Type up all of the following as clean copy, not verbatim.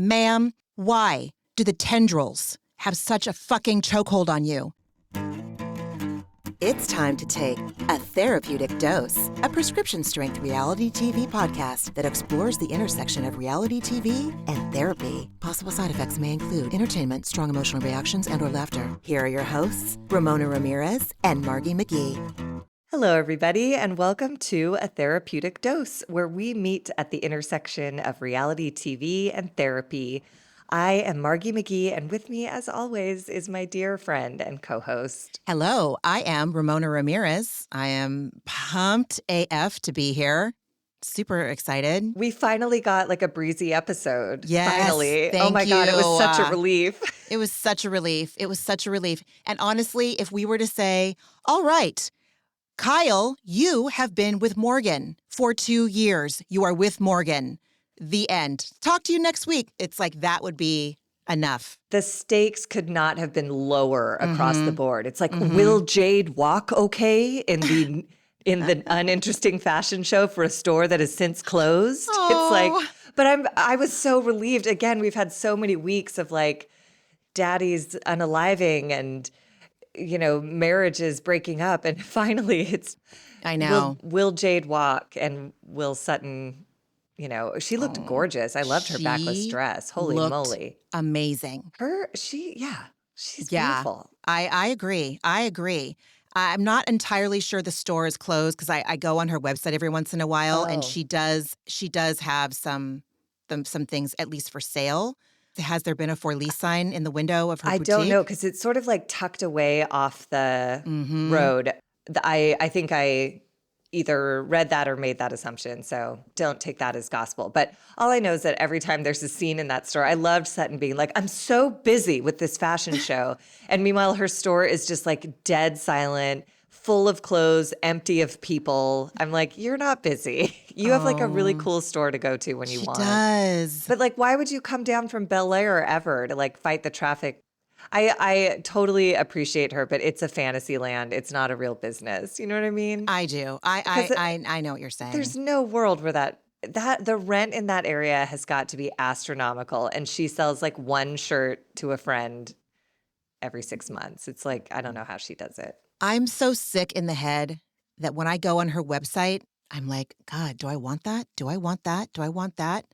Ma'am, why do the tendrils have such a fucking chokehold on you? It's time to take A Therapeutic Dose, a prescription-strength reality TV podcast that explores the intersection of reality TV and therapy. Possible side effects may include entertainment, strong emotional reactions, and/or laughter. Here are your hosts, Ramona Ramirez and Margie McGee. Hello, everybody, and welcome to A Therapeutic Dose, where we meet at the intersection of reality TV and therapy. I am Margie McGee, and with me, as always, is my dear friend and co-host. Hello, I am Ramona Ramirez. I am pumped AF to be here. Super excited. We finally got like a breezy episode. Yes, finally. thank Oh my God, it was such a relief. It was such a relief. It was such a relief. And honestly, if we were to say, all right, Kyle, you have been with Morgan for 2 years. You are with Morgan. The end. Talk to you next week. It's like that would be enough. The stakes could not have been lower across the board. It's like, will Jade walk okay in the uninteresting fashion show for a store that has since closed? Oh. It's like, but I was so relieved. Again, we've had so many weeks of like daddies unaliving and, you know, marriages breaking up. And finally it's, I know. Will Jade walk and will Sutton, you know, she looked gorgeous. I loved her backless dress. Holy moly. Amazing. She's beautiful. I agree. I'm not entirely sure the store is closed because I go on her website every once in a while, and she does have some things at least for sale. Has there been a for lease sign in the window of her boutique? I don't know because it's sort of like tucked away off the road. I think I either read that or made that assumption, so don't take that as gospel. But all I know is that every time there's a scene in that store, I loved Sutton being like, I'm so busy with this fashion show. And meanwhile, her store is just like dead silent, full of clothes, empty of people. I'm like, you're not busy. You have like a really cool store to go to when you want. She does. But like, why would you come down from Bel Air ever to like fight the traffic? I totally appreciate her, but it's a fantasy land. It's not a real business. You know what I mean? I do. I know what you're saying. There's no world where that the rent in that area has got to be astronomical. And she sells like one shirt to a friend every 6 months. It's like, I don't know how she does it. I'm so sick in the head that when I go on her website, I'm like, God, do I want that? Do I want that? Do I want that?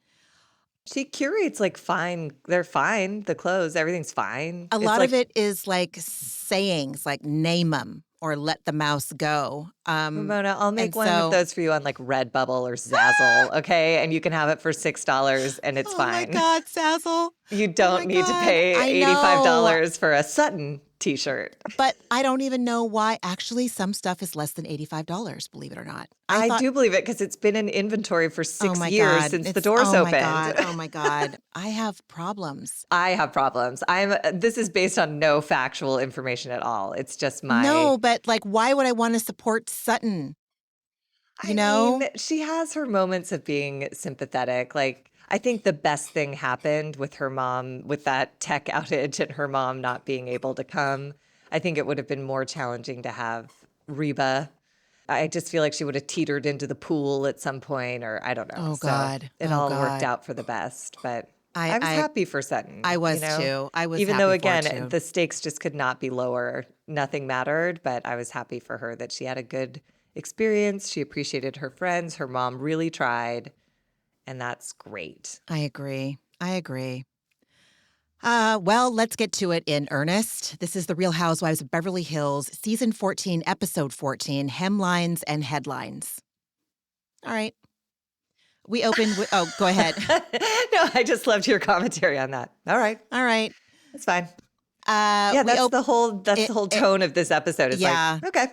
She curates like fine. They're fine. The clothes, everything's fine. A lot of it is like sayings like name them or let the mouse go. Ramona, I'll make one of those for you on like Redbubble or Zazzle, okay? And you can have it for $6 and it's fine. Oh my God, Zazzle. You don't need to pay $85 for a Sutton t-shirt. But I don't even know why. Actually, some stuff is less than $85, believe it or not. I do believe it because it's been in inventory for 6 years since the doors opened. Oh my God. I have problems. This is based on no factual information at all. It's just my... No, but like, why would I want to support Sutton? You know? mean, she has her moments of being sympathetic. Like, I think the best thing happened with her mom, with that tech outage and her mom not being able to come. I think it would have been more challenging to have Reba. I just feel like she would have teetered into the pool at some point, or I don't know. Oh, God. So it all worked out for the best. But I was happy for Sutton. I was too. Even though, again, the stakes just could not be lower. Nothing mattered, but I was happy for her that she had a good experience. She appreciated her friends. Her mom really tried. And that's great. I agree. Well, let's get to it in earnest. This is The Real Housewives of Beverly Hills, Season 14, Episode 14, Hemlines and Headlines. All right. We open with... Oh, go ahead. No, I just loved your commentary on that. All right. That's fine. That's the whole tone of this episode. It's like, okay.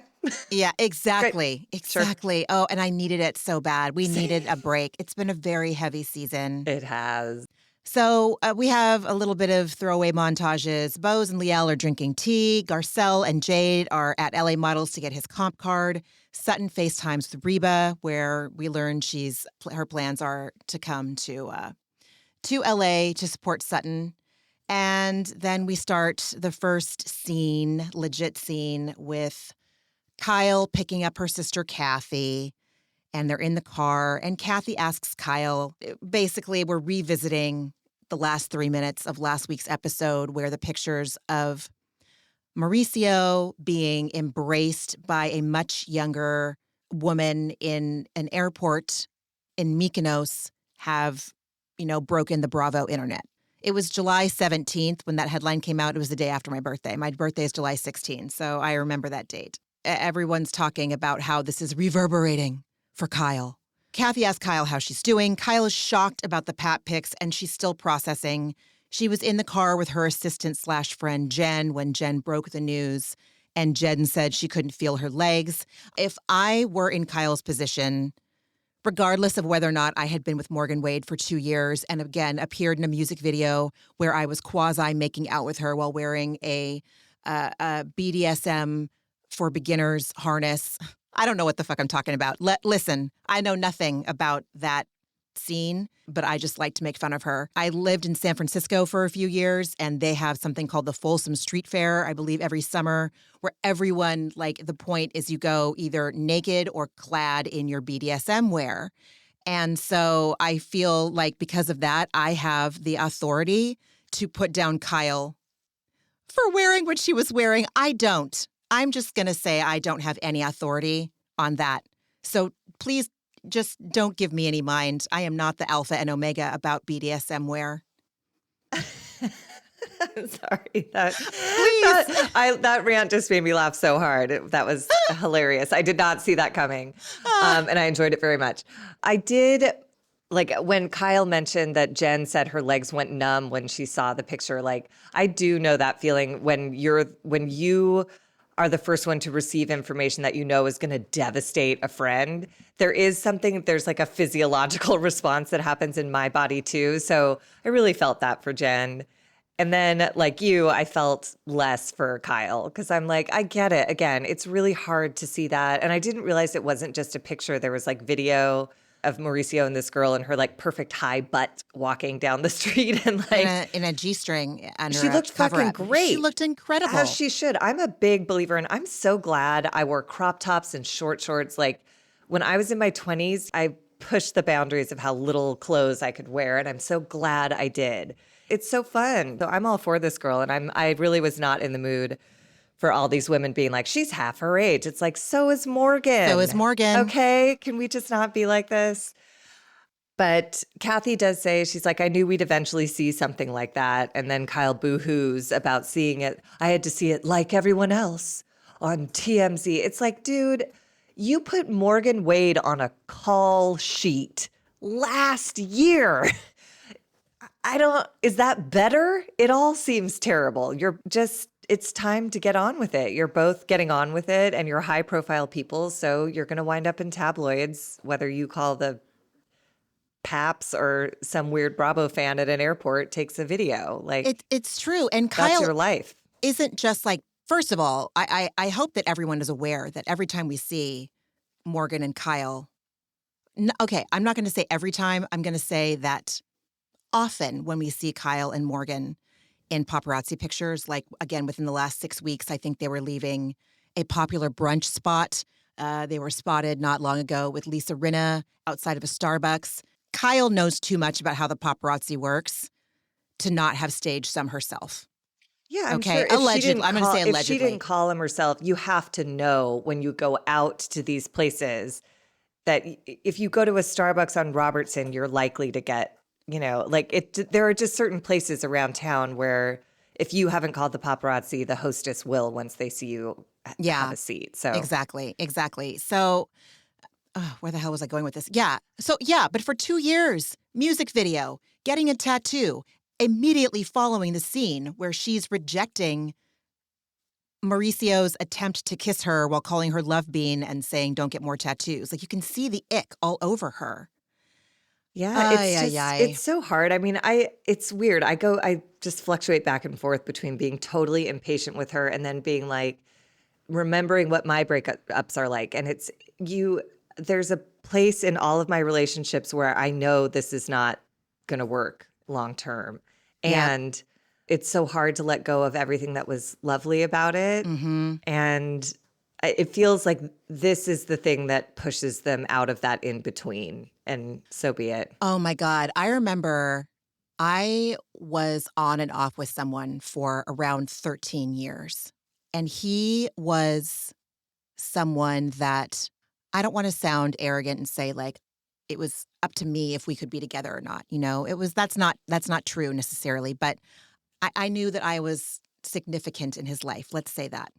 Yeah, exactly. Exactly. Sure. Oh, and I needed it so bad. We needed a break. It's been a very heavy season. It has. So we have a little bit of throwaway montages. Bose and Liel are drinking tea. Garcelle and Jade are at LA Models to get his comp card. Sutton FaceTimes with Reba, where we learn her plans are to come to LA to support Sutton. And then we start the first scene, legit scene, with Kyle picking up her sister Kathy, and they're in the car. And Kathy asks Kyle, basically, we're revisiting the last 3 minutes of last week's episode where the pictures of Mauricio being embraced by a much younger woman in an airport in Mykonos have, broken the Bravo internet. It was July 17th when that headline came out. It was the day after my birthday. My birthday is July 16th, so I remember that date. Everyone's talking about how this is reverberating for Kyle. Kathy asked Kyle how she's doing. Kyle is shocked about the Pat pics, and she's still processing. She was in the car with her assistant/friend Jen when Jen broke the news, and Jen said she couldn't feel her legs. If I were in Kyle's position, regardless of whether or not I had been with Morgan Wade for 2 years and again appeared in a music video where I was quasi making out with her while wearing a BDSM for beginners harness. I don't know what the fuck I'm talking about. Listen, I know nothing about that scene, but I just like to make fun of her. I lived in San Francisco for a few years, and they have something called the Folsom Street Fair, I believe every summer, where everyone, the point is you go either naked or clad in your BDSM wear. And so I feel like because of that, I have the authority to put down Kyle for wearing what she was wearing. I don't. I'm just going to say I don't have any authority on that. So please just don't give me any mind. I am not the alpha and omega about BDSM wear. I'm sorry. That rant just made me laugh so hard. That was hilarious. I did not see that coming. And I enjoyed it very much. I did, when Kyle mentioned that Jen said her legs went numb when she saw the picture, I do know that feeling when you are the first one to receive information that is going to devastate a friend. There's a physiological response that happens in my body too. So I really felt that for Jen. And then like you, I felt less for Kyle because I'm like, I get it. Again, it's really hard to see that. And I didn't realize it wasn't just a picture. There was video of Mauricio and this girl and her perfect high butt walking down the street and in a G-string under she looked fucking great. She looked incredible. As she should. I'm a big believer, and I'm so glad I wore crop tops and short shorts. When I was in my 20s, I pushed the boundaries of how little clothes I could wear, and I'm so glad I did. It's so fun. So I'm all for this girl, and I really was not in the mood for all these women being like, she's half her age. It's so is Morgan. So is Morgan. Okay, can we just not be like this? But Kathy does say, she's like, I knew we'd eventually see something like that. And then Kyle boo-hoos about seeing it. I had to see it like everyone else on TMZ. It's dude, you put Morgan Wade on a call sheet last year. Is that better? It all seems terrible. It's time to get on with it. You're both getting on with it, and you're high profile people. So you're going to wind up in tabloids, whether you call the Paps or some weird Bravo fan at an airport takes a video. It's true. And Kyle, that's your life. Isn't just first of all, I hope that everyone is aware that every time we see Morgan and Kyle, okay, I'm not going to say every time. I'm going to say that often when we see Kyle and Morgan in paparazzi pictures, again, within the last 6 weeks, I think they were leaving a popular brunch spot. They were spotted not long ago with Lisa Rinna outside of a Starbucks. Kyle knows too much about how the paparazzi works to not have staged some herself. Yeah, I'm okay. sure. Allegedly. I'm going to say allegedly. If she didn't call him herself, you have to know when you go out to these places that if you go to a Starbucks on Robertson, you're likely to get, there are just certain places around town where if you haven't called the paparazzi, the hostess will once they see you have a seat. So Exactly. So where the hell was I going with this? Yeah. So but for 2 years, music video, getting a tattoo, immediately following the scene where she's rejecting Mauricio's attempt to kiss her while calling her love bean and saying, don't get more tattoos. You can see the ick all over her. Yeah, it's so hard. I mean, it's weird. I just fluctuate back and forth between being totally impatient with her and then being remembering what my breakups are like. And there's a place in all of my relationships where I know this is not going to work long term. And it's so hard to let go of everything that was lovely about it. Mm-hmm. And it feels like this is the thing that pushes them out of that in between. And so be it. Oh my God. I remember I was on and off with someone for around 13 years. And he was someone that I don't want to sound arrogant and say like it was up to me if we could be together or not. That's not true necessarily, but I knew that I was significant in his life. Let's say that.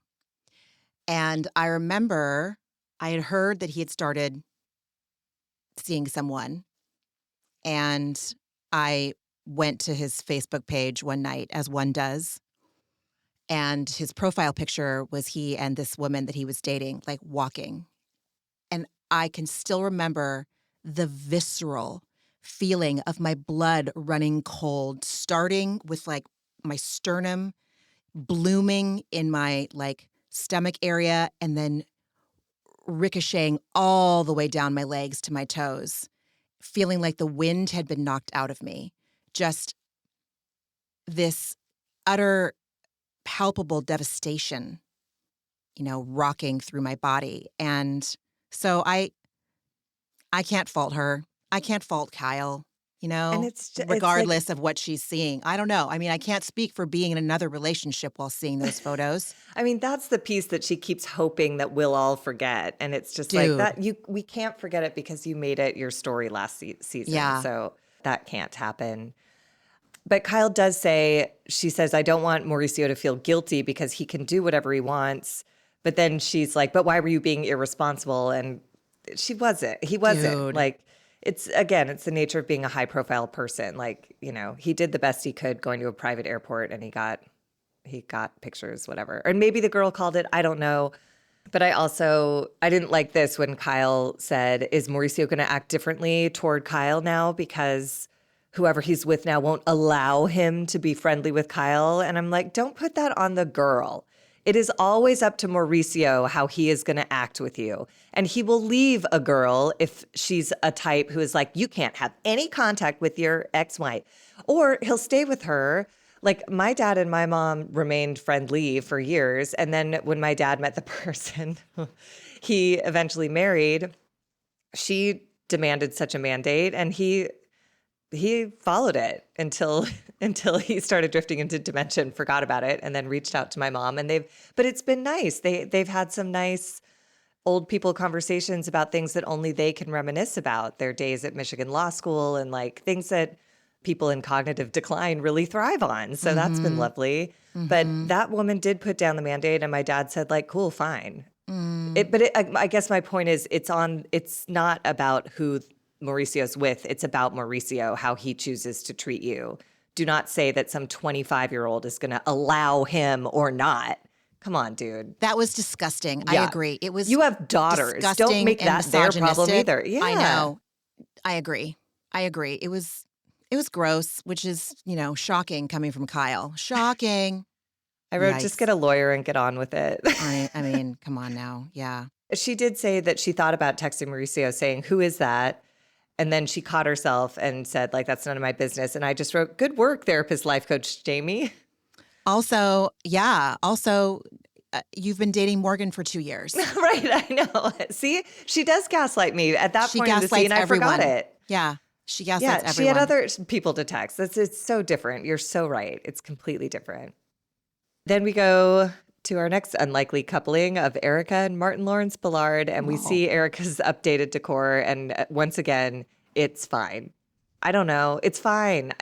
And I remember I had heard that he had started seeing someone, and I went to his Facebook page one night, as one does, and his profile picture was he and this woman that he was dating, like walking. And I can still remember the visceral feeling of my blood running cold, starting with like my sternum, blooming in my like stomach area, and then ricocheting all the way down my legs to my toes, feeling like the wind had been knocked out of me. Just this utter palpable devastation, rocking through my body. And so I can't fault her. I can't fault Kyle, And it's regardless of what she's seeing. I don't know. I mean, I can't speak for being in another relationship while seeing those photos. I mean, that's the piece that she keeps hoping that we'll all forget. And it's just like Dude. that. We can't forget it because you made it your story last season. Yeah. So that can't happen. But Kyle does say, she says, I don't want Mauricio to feel guilty because he can do whatever he wants. But then she's like, but why were you being irresponsible? And she wasn't. He wasn't. Dude. Like, it's the nature of being a high profile person. Like, he did the best he could going to a private airport, and he got pictures, whatever. And maybe the girl called it. I don't know. But I didn't like this when Kyle said, is Mauricio going to act differently toward Kyle now because whoever he's with now won't allow him to be friendly with Kyle? And I'm like, don't put that on the girl. It is always up to Mauricio how he is going to act with you. And he will leave a girl if she's a type who is like, you can't have any contact with your ex-wife. Or he'll stay with her. Like, my dad and my mom remained friendly for years. And then when my dad met the person he eventually married, she demanded such a mandate, and he followed it until he started drifting into dementia, forgot about it, and then reached out to my mom. And but it's been nice. They've had some nice old people conversations about things that only they can reminisce about, their days at Michigan Law School and like things that people in cognitive decline really thrive on. So that's been lovely. But that woman did put down the Band-Aid, and my dad said like, cool, fine. I guess my point is it's not about who Mauricio's with. It's about Mauricio, how he chooses to treat you. Do not say that some 25-year-old is going to allow him or not. Come on, dude. That was disgusting. Yeah. I agree. It was. You have daughters. Disgusting. Don't make that their problem misogynistic. either. Yeah. I know. I agree. It was gross, which is, shocking coming from Kyle. Shocking. I wrote, Yikes. just get a lawyer and get on with it. I mean, come on now. Yeah. She did say that she thought about texting Mauricio saying, who is that? And then she caught herself and said, like, that's none of my business. And I just wrote, good work, therapist, life coach Jamie. Also, you've been dating Morgan for 2 years. Right, I know. See, she does gaslight me at that point in the scene. I forgot it. Yeah, she gaslights everyone. She had other people to text. It's so different. You're so right. It's completely different. Then we go to our next unlikely coupling of Erika and Martin Lawrence Ballard, and we see Erika's updated decor, and once again, it's fine. I don't know. It's fine.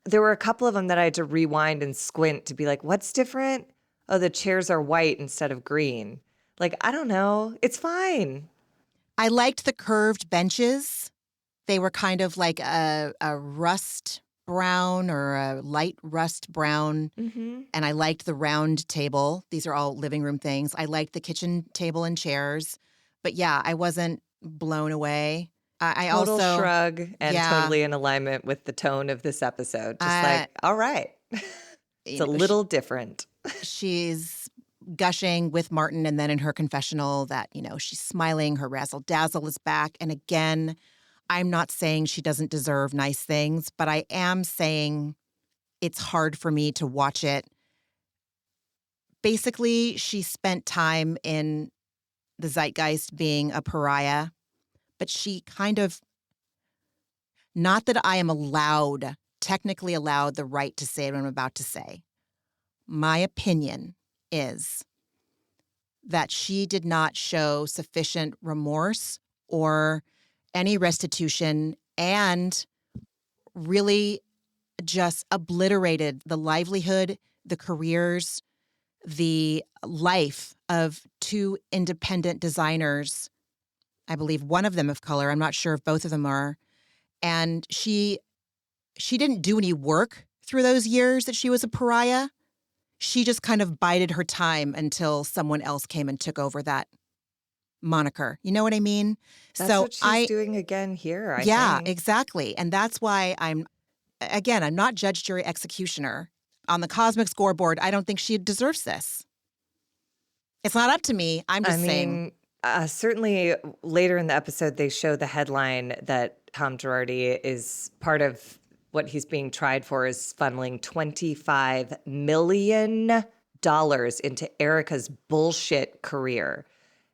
There were a couple of them that I had to rewind and squint to be like, what's different? Oh, the chairs are white instead of green. Like, I don't know. It's fine. I liked the curved benches. They were kind of like a rust brown or a light rust brown. Mm-hmm. And I liked the round table. These are all living room things. I liked the kitchen table and chairs. But yeah, I wasn't blown away. I Total also shrug and totally in alignment with the tone of this episode. Just like, all right. It's a little different. She's gushing with Martin, and then in her confessional that, she's smiling, her razzle dazzle is back. And again, I'm not saying she doesn't deserve nice things, but I am saying it's hard for me to watch it. Basically, she spent time in the zeitgeist being a pariah, but she kind of, not that I am allowed technically allowed the right to say what I'm about to say. My opinion is that she did not show sufficient remorse or any restitution and really just obliterated the livelihood, the careers, the life of two independent designers. I believe one of them of color. I'm not sure if both of them are. And she didn't do any work through those years that she was a pariah. She just kind of bided her time until someone else came and took over that moniker. You know what I mean? That's what she's doing again here, I think. Exactly. And that's why I'm not judge, jury, executioner. On the cosmic scoreboard, I don't think she deserves this. It's not up to me. I'm just saying. Certainly later in the episode, they show the headline that Tom Girardi is part of what he's being tried for is funneling $25 million into Erika's bullshit career.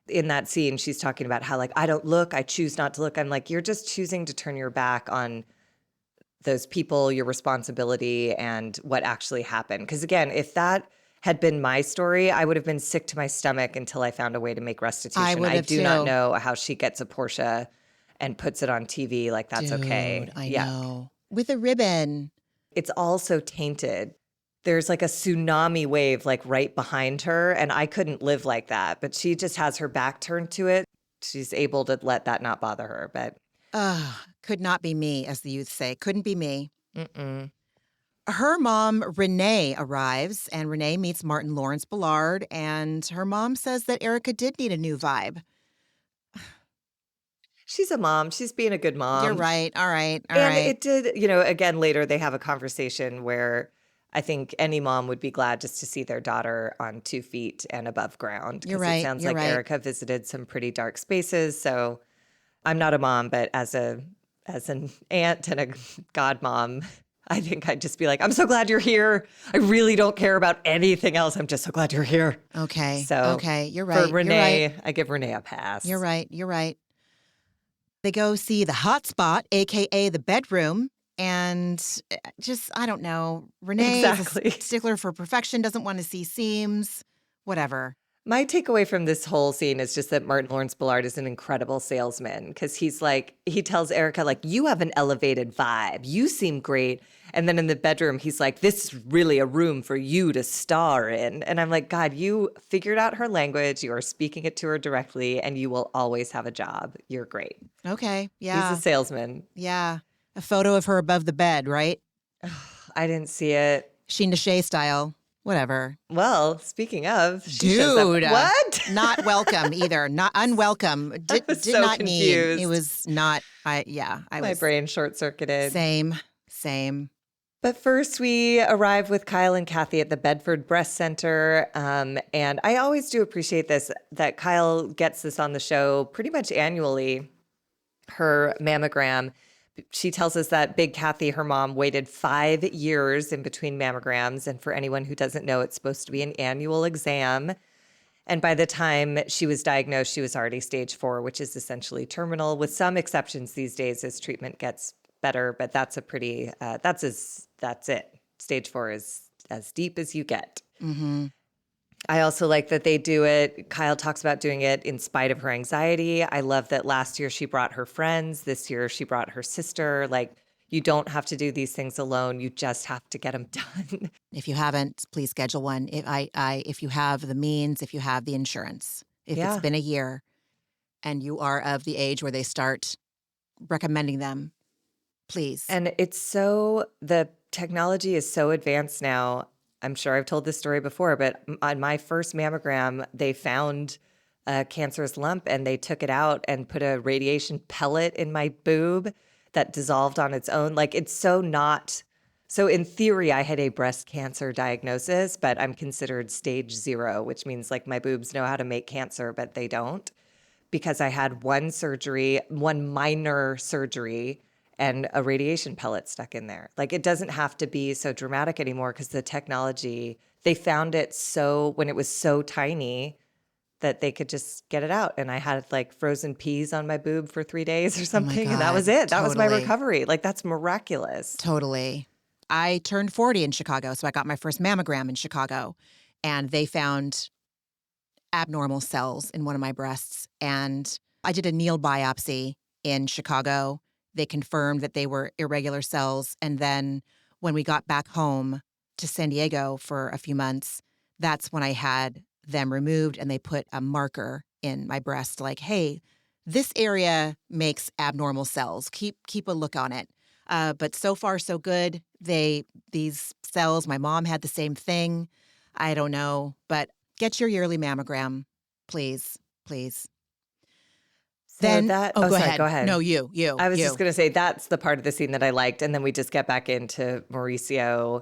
In that scene, she's talking about how, like, I don't look, I choose not to look. I'm like, you're just choosing to turn your back on those people, your responsibility, and what actually happened. Because again, if that had been my story, I would have been sick to my stomach until I found a way to make restitution. I do not know how she gets a Porsche and puts it on TV like that's okay. I know. With a ribbon. It's all so tainted. There's like a tsunami wave like right behind her, and I couldn't live like that. But she just has her back turned to it. She's able to let that not bother her. But could not be me, as the youth say. Couldn't be me. Mm-mm. Her mom, Renee, arrives, and Renee meets Martin Lawrence Bullard, and her mom says that Erika did need a new vibe. She's a mom. She's being a good mom. You're right. All right. And it did, again, later they have a conversation where I think any mom would be glad just to see their daughter on 2 feet and above ground. You're right. It sounds like Erika visited some pretty dark spaces. So I'm not a mom, but as an aunt and a godmom, I think I'd just be like, I'm so glad you're here. I really don't care about anything else. I'm just so glad you're here. Okay. So you're right. For Renee, you're right. I give Renee a pass. You're right. They go see the hot spot, a.k.a. the bedroom, and just, I don't know. Renee is a stickler for perfection, doesn't want to see seams, whatever. My takeaway from this whole scene is just that Martin Lawrence Bullard is an incredible salesman because he tells Erika, like, you have an elevated vibe. You seem great. And then in the bedroom, he's like, this is really a room for you to star in. And I'm like, God, you figured out her language. You are speaking it to her directly, and you will always have a job. You're great. Okay. Yeah. He's a salesman. Yeah. A photo of her above the bed, right? I didn't see it. Sheen Shea style. Whatever. Well, speaking of, she shows up. What? Not welcome either. Not unwelcome. Did so not confused. need. It was not. My brain short circuited. Same. But first, we arrive with Kyle and Kathy at the Bedford Breast Center. And I always do appreciate this, that Kyle gets this on the show pretty much annually, her mammogram. She tells us that Big Kathy, her mom, waited 5 years in between mammograms. And for anyone who doesn't know, it's supposed to be an annual exam. And by the time she was diagnosed, she was already stage 4, which is essentially terminal, with some exceptions these days as treatment gets better. But that's that's it. Stage 4 is as deep as you get. Mm-hmm. I also like that they do it. Kyle talks about doing it in spite of her anxiety. I love that last year she brought her friends. This year she brought her sister. Like, you don't have to do these things alone. You just have to get them done. If you haven't, please schedule one. If you have the means, if you have the insurance, if it's been a year and you are of the age where they start recommending them, please. And the technology is so advanced now. I'm sure I've told this story before, but on my first mammogram, they found a cancerous lump and they took it out and put a radiation pellet in my boob that dissolved on its own. Like, it's so not. So in theory, I had a breast cancer diagnosis, but I'm considered stage 0, which means like my boobs know how to make cancer, but they don't, because I had one minor surgery, and a radiation pellet stuck in there. Like, it doesn't have to be so dramatic anymore because the technology, they found it when it was so tiny that they could just get it out. And I had like frozen peas on my boob for 3 days or something. And that was it. That was my recovery. Like, that's miraculous. Totally. I turned 40 in Chicago, so I got my first mammogram in Chicago, and they found abnormal cells in one of my breasts. And I did a needle biopsy in Chicago. They confirmed that they were irregular cells. And then when we got back home to San Diego for a few months, that's when I had them removed, and they put a marker in my breast like, hey, this area makes abnormal cells. Keep a look on it. But so far, so good. These cells, my mom had the same thing. I don't know, but get your yearly mammogram, please, please. So Then, go sorry, ahead. go ahead. No, you. I was just going to say that's the part of the scene that I liked. And then we just get back into Mauricio.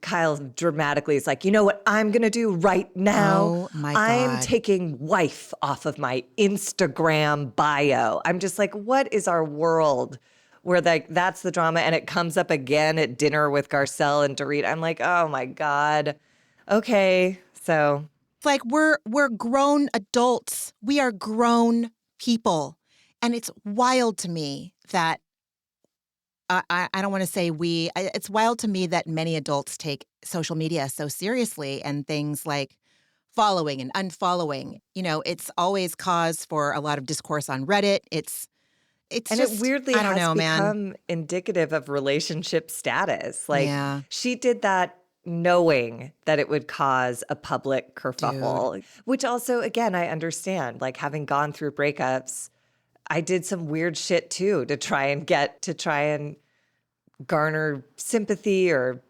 Kyle dramatically is like, you know what I'm going to do right now? Oh, my God. I'm taking wife off of my Instagram bio. I'm just like, what is our world where that's the drama? And it comes up again at dinner with Garcelle and Dorit. I'm like, oh, my God. Okay, so. It's like we're grown adults. We are grown people. And it's wild to me that I don't want to say it's wild to me that many adults take social media so seriously, and things like following and unfollowing. It's always cause for a lot of discourse on Reddit. It's and just, it weirdly I don't has know, become man. indicative of relationship status. Like Yeah. she did that knowing that it would cause a public kerfuffle, which also, again, I understand. Like having gone through breakups, I did some weird shit too to try and garner sympathy or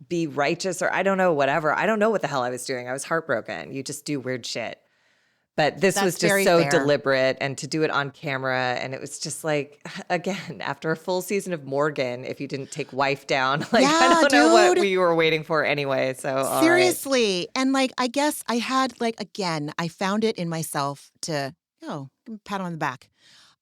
be righteous, or I don't know, whatever. I don't know what the hell I was doing. I was heartbroken. You just do weird shit. But this was just so fair. deliberate, and to do it on camera. And it was just like, again, after a full season of Morgan, if you didn't take wife down, like, Yeah, I don't know what dude. we were waiting for anyway. So all Seriously. right. And like, I guess I had again, I found it in myself to, pat on the back.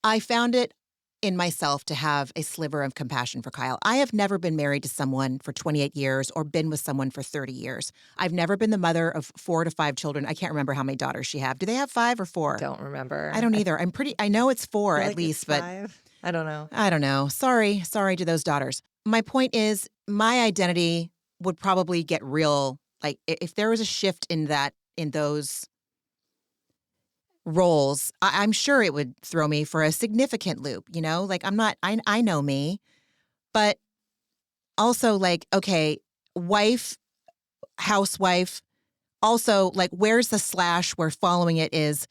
I found it in myself to have a sliver of compassion for Kyle. I have never been married to someone for 28 years or been with someone for 30 years. I've never been the mother of 4 to 5 children. I can't remember how many daughters she have. Do they have 5 or 4? Don't remember. I don't either. I know it's 4 at least, but 5. I don't know. I don't know. Sorry to those daughters. My point is, my identity would probably get real. Like if there was a shift in those roles, I'm sure it would throw me for a significant loop, Like I know me, but also like, okay, wife, housewife, also like where's the slash where following it is,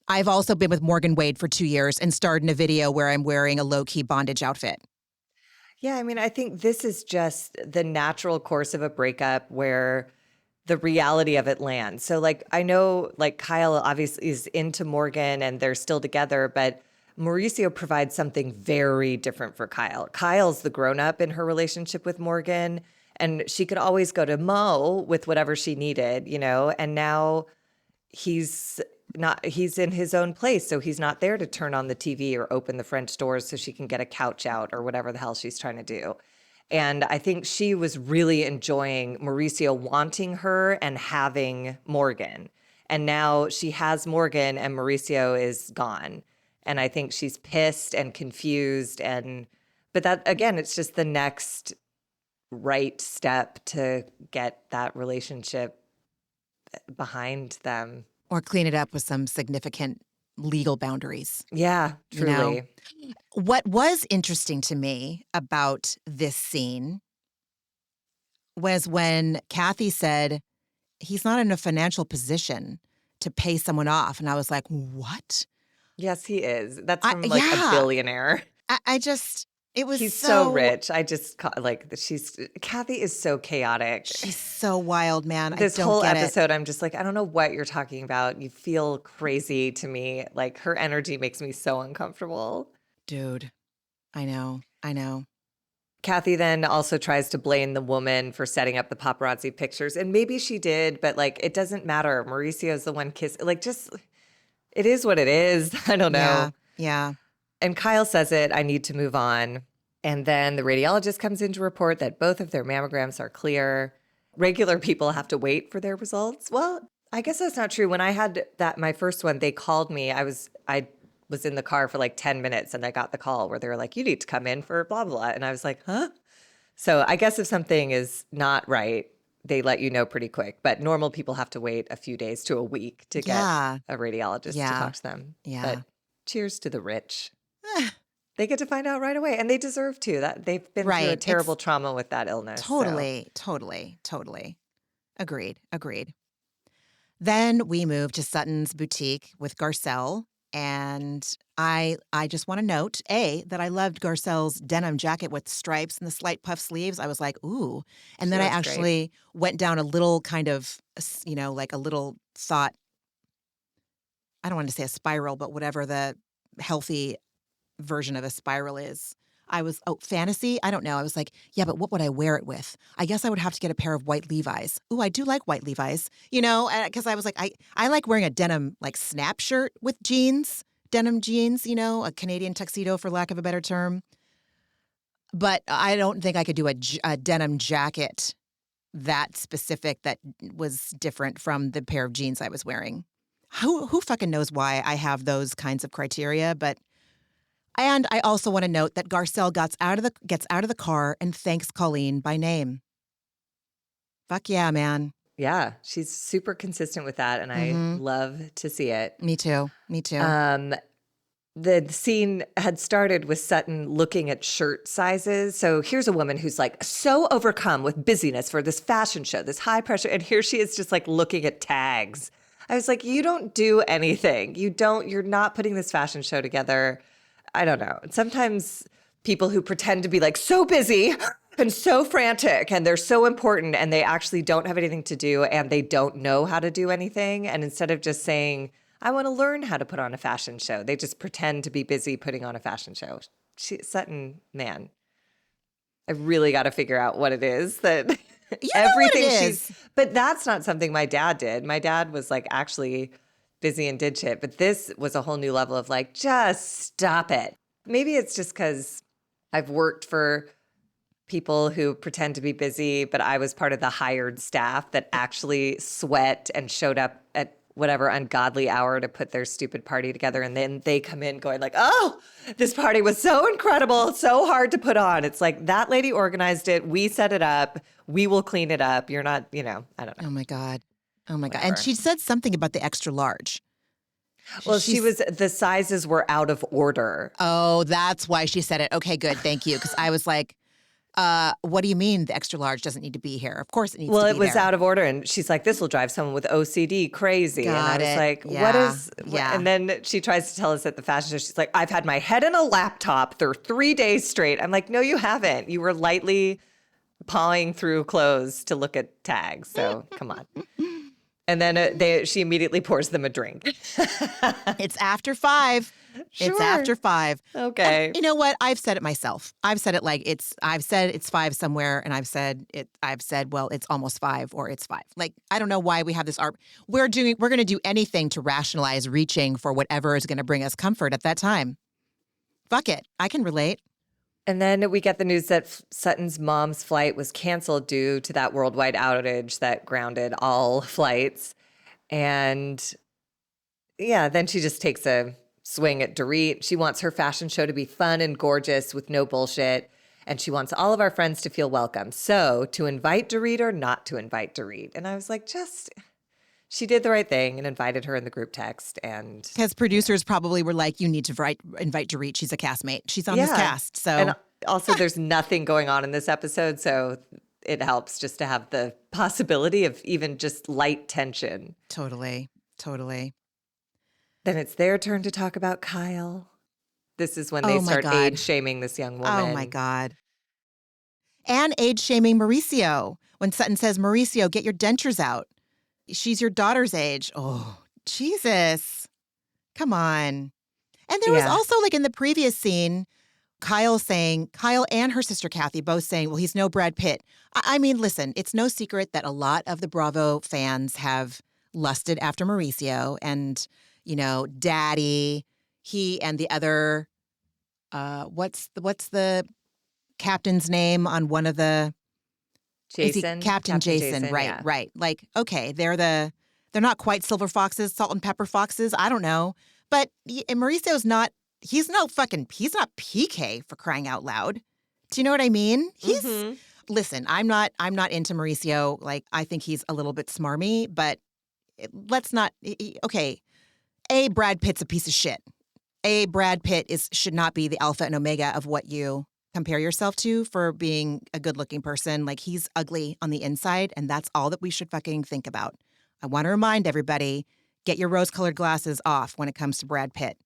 I've also been with Morgan Wade for 2 years and starred in a video where I'm wearing a low-key bondage outfit. Yeah, I mean, I think this is just the natural course of a breakup where the reality of it lands. So like, I know like Kyle obviously is into Morgan and they're still together, but Mauricio provides something very different for Kyle. Kyle's the grown-up in her relationship with Morgan, and she could always go to Mo with whatever she needed, and now he's in his own place. So he's not there to turn on the TV or open the French doors so she can get a couch out or whatever the hell she's trying to do. And I think she was really enjoying Mauricio wanting her and having Morgan. And now she has Morgan and Mauricio is gone. And I think she's pissed and confused. But that, again, it's just the next right step to get that relationship behind them. Or clean it up with some significant legal boundaries. Yeah, truly. What was interesting to me about this scene was when Kathy said, he's not in a financial position to pay someone off. And I was like, what? Yes, he is. That's from a billionaire. He's so rich. Kathy is so chaotic. She's so wild, man. This I don't whole get episode, I'm just like, I don't know what you're talking about. You feel crazy to me. Like her energy makes me so uncomfortable. Dude, I know. Kathy then also tries to blame the woman for setting up the paparazzi pictures. And maybe she did, but like, it doesn't matter. Mauricio's the one kissing. Like, just, it is what it is. I don't know. Yeah. And Kyle says it, I need to move on. And then the radiologist comes in to report that both of their mammograms are clear. Regular people have to wait for their results. Well, I guess that's not true. When I had my first one, they called me. I was in the car for like 10 minutes and I got the call where they were like, you need to come in for blah, blah, blah. And I was like, huh? So I guess if something is not right, they let you know pretty quick. But normal people have to wait a few days to a week to get Yeah. a radiologist to Yeah. talk to them. Yeah. But cheers to the rich. They get to find out right away, and they deserve to. That they've been through a Right. terrible trauma with that illness. Totally. Agreed. Then we moved to Sutton's boutique with Garcelle. And I just want to note, that I loved Garcelle's denim jacket with stripes and the slight puff sleeves. I was like, ooh. And then I actually went down a little kind of, like a little thought, I don't want to say a spiral, but whatever the healthy version of a spiral is. Fantasy? I don't know. I was like, yeah, but what would I wear it with? I guess I would have to get a pair of white Levi's. Ooh, I do like white Levi's, because I was like, I like wearing a denim like snap shirt with jeans, denim jeans, a Canadian tuxedo for lack of a better term. But I don't think I could do a denim jacket that specific that was different from the pair of jeans I was wearing. Who fucking knows why I have those kinds of criteria, And I also want to note that Garcelle gets out of the car and thanks Colleen by name. Fuck yeah, man. Yeah, she's super consistent with that, and I love to see it. Me too. The scene had started with Sutton looking at shirt sizes. So here's a woman who's like so overcome with busyness for this fashion show, this high pressure. And here she is just like looking at tags. I was like, you don't do anything. You're not putting this fashion show together. I don't know. Sometimes people who pretend to be like so busy and so frantic and they're so important and they actually don't have anything to do and they don't know how to do anything. And instead of just saying, I want to learn how to put on a fashion show, they just pretend to be busy putting on a fashion show. Sutton, man, I really got to figure out what it is that but that's not something my dad did. My dad was like actually busy and did shit. But this was a whole new level of like, just stop it. Maybe it's just because I've worked for people who pretend to be busy, but I was part of the hired staff that actually sweat and showed up at whatever ungodly hour to put their stupid party together. And then they come in going like, oh, this party was so incredible, so hard to put on. It's like, that lady organized it. We set it up. We will clean it up. You're not, I don't know. Oh my God. Whatever. And she said something about the extra large. Well, the sizes were out of order. Oh, that's why she said it. Okay, good. Thank you. Because I was like, what do you mean the extra large doesn't need to be here? Of course it needs to be there. Well, it was out of order. And she's like, this will drive someone with OCD crazy. And I was like, what is... Yeah. And then she tries to tell us at the fashion show, she's like, I've had my head in a laptop for 3 days straight. I'm like, no, you haven't. You were lightly pawing through clothes to look at tags. So come on. And then she immediately pours them a drink. It's after 5. Sure. It's after 5. Okay. And you know what? I've said it myself. I've said it's 5 somewhere, and I've said, well, it's almost 5 or it's 5. Like, I don't know why we have this we're going to do anything to rationalize reaching for whatever is going to bring us comfort at that time. Fuck it. I can relate. And then we get the news that Sutton's mom's flight was canceled due to that worldwide outage that grounded all flights. And yeah, then she just takes a swing at Dorit. She wants her fashion show to be fun and gorgeous with no bullshit. And she wants all of our friends to feel welcome. So to invite Dorit or not to invite Dorit? And I was like, she did the right thing and invited her in the group text. And because producers probably were like, you need to invite Dorit. She's a castmate. She's on this cast. So and also there's nothing going on in this episode. So it helps just to have the possibility of even just light tension. Totally. Then it's their turn to talk about Kyle. This is when they start age shaming this young woman. Oh my God. And age shaming Mauricio. When Sutton says, Mauricio, get your dentures out. She's your daughter's age. Oh, Jesus. Come on. And there was also, like, in the previous scene, Kyle and her sister Kathy both saying, well, he's no Brad Pitt. I mean, listen, it's no secret that a lot of the Bravo fans have lusted after Mauricio and, Daddy, he and the other, what's the captain's name on one of the... Jason. Captain Jason, right, yeah. right. Like, okay, they're not quite silver foxes, salt and pepper foxes. I don't know. But Mauricio's not, he's not PK for crying out loud. Do you know what I mean? listen, I'm not into Mauricio. Like, I think he's a little bit smarmy, but let's not. Okay, Brad Pitt's a piece of shit. Brad Pitt should not be the alpha and omega of what you compare yourself to for being a good-looking person. Like, he's ugly on the inside, and that's all that we should fucking think about. I want to remind everybody, get your rose-colored glasses off when it comes to Brad Pitt.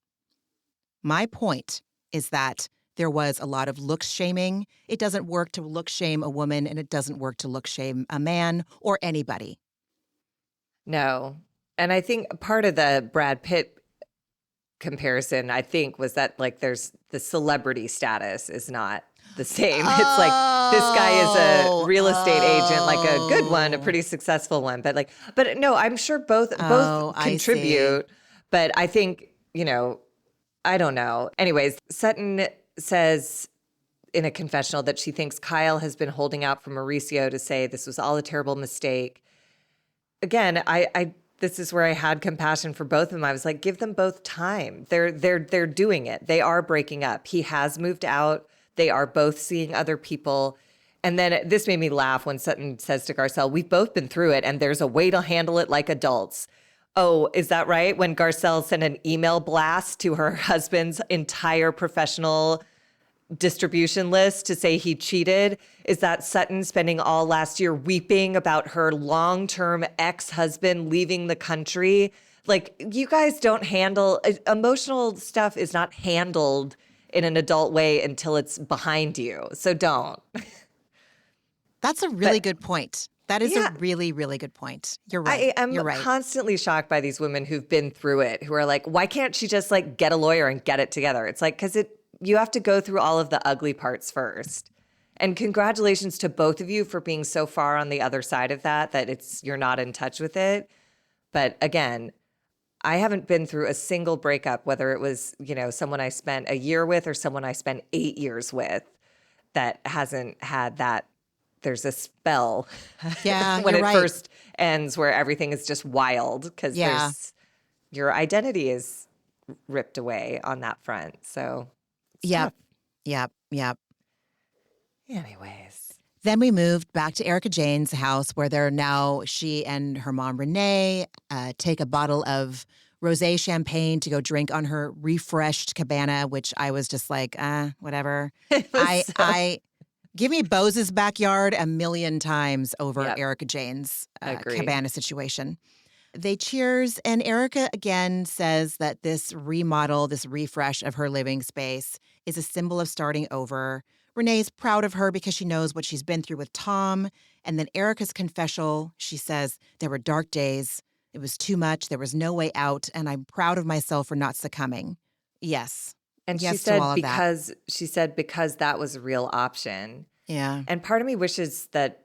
My point is that there was a lot of looks shaming. It doesn't work to look shame a woman, and it doesn't work to look shame a man or anybody. No. And I think part of the Brad Pitt comparison, I think, was that like there's the celebrity status is not the same. It's like this guy is a real estate agent, like a good one, a pretty successful one. But no, I'm sure both contribute. But I think, I don't know. Anyways, Sutton says in a confessional that she thinks Kyle has been holding out for Mauricio to say this was all a terrible mistake. Again, this is where I had compassion for both of them. I was like, give them both time. They're doing it. They are breaking up. He has moved out. They are both seeing other people. And then this made me laugh when Sutton says to Garcelle, we've both been through it and there's a way to handle it like adults. Oh, is that right? When Garcelle sent an email blast to her husband's entire professional distribution list to say he cheated, is that Sutton spending all last year weeping about her long-term ex-husband leaving the country? Like, you guys don't handle emotional stuff is not handled in an adult way until it's behind you. So don't. That's a really good point. That is a really, really good point. You're right. I'm constantly shocked by these women who've been through it, who are like, why can't she just like get a lawyer and get it together? It's like, because you have to go through all of the ugly parts first. And congratulations to both of you for being so far on the other side of that you're not in touch with it. But again, I haven't been through a single breakup, whether it was, someone I spent a year with or someone I spent 8 years with, that hasn't had that. There's a spell when it first ends where everything is just wild because your identity is ripped away on that front. So Yep. Anyways. Then we moved back to Erika Jane's house where she and her mom, Renee, take a bottle of rosé champagne to go drink on her refreshed cabana, which I was just like, whatever. Give me Bose's backyard a million times over Erika Jane's cabana situation. They cheers, and Erika again says that this remodel, this refresh of her living space is a symbol of starting over. Renee's proud of her because she knows what she's been through with Tom. And then Erika's confessional, she says, there were dark days. It was too much. There was no way out. And I'm proud of myself for not succumbing. Yes. And yes she said because that was a real option. Yeah. And part of me wishes that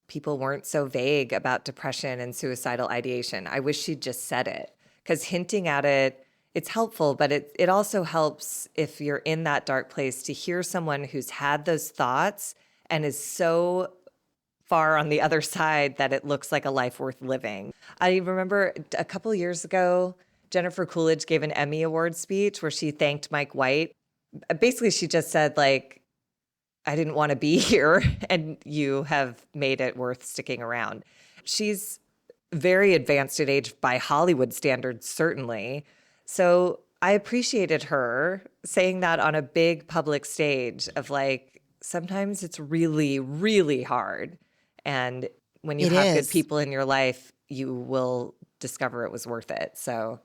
people weren't so vague about depression and suicidal ideation. I wish she'd just said it, because hinting at it, it's helpful, but it also helps if you're in that dark place to hear someone who's had those thoughts and is so far on the other side that it looks like a life worth living. I remember a couple of years ago, Jennifer Coolidge gave an Emmy Award speech where she thanked Mike White. Basically, she just said, like, I didn't want to be here, and you have made it worth sticking around. She's very advanced in age by Hollywood standards, certainly. So I appreciated her saying that on a big public stage of like, sometimes it's really, really hard. And when you have good people in your life, you will discover it was worth it. So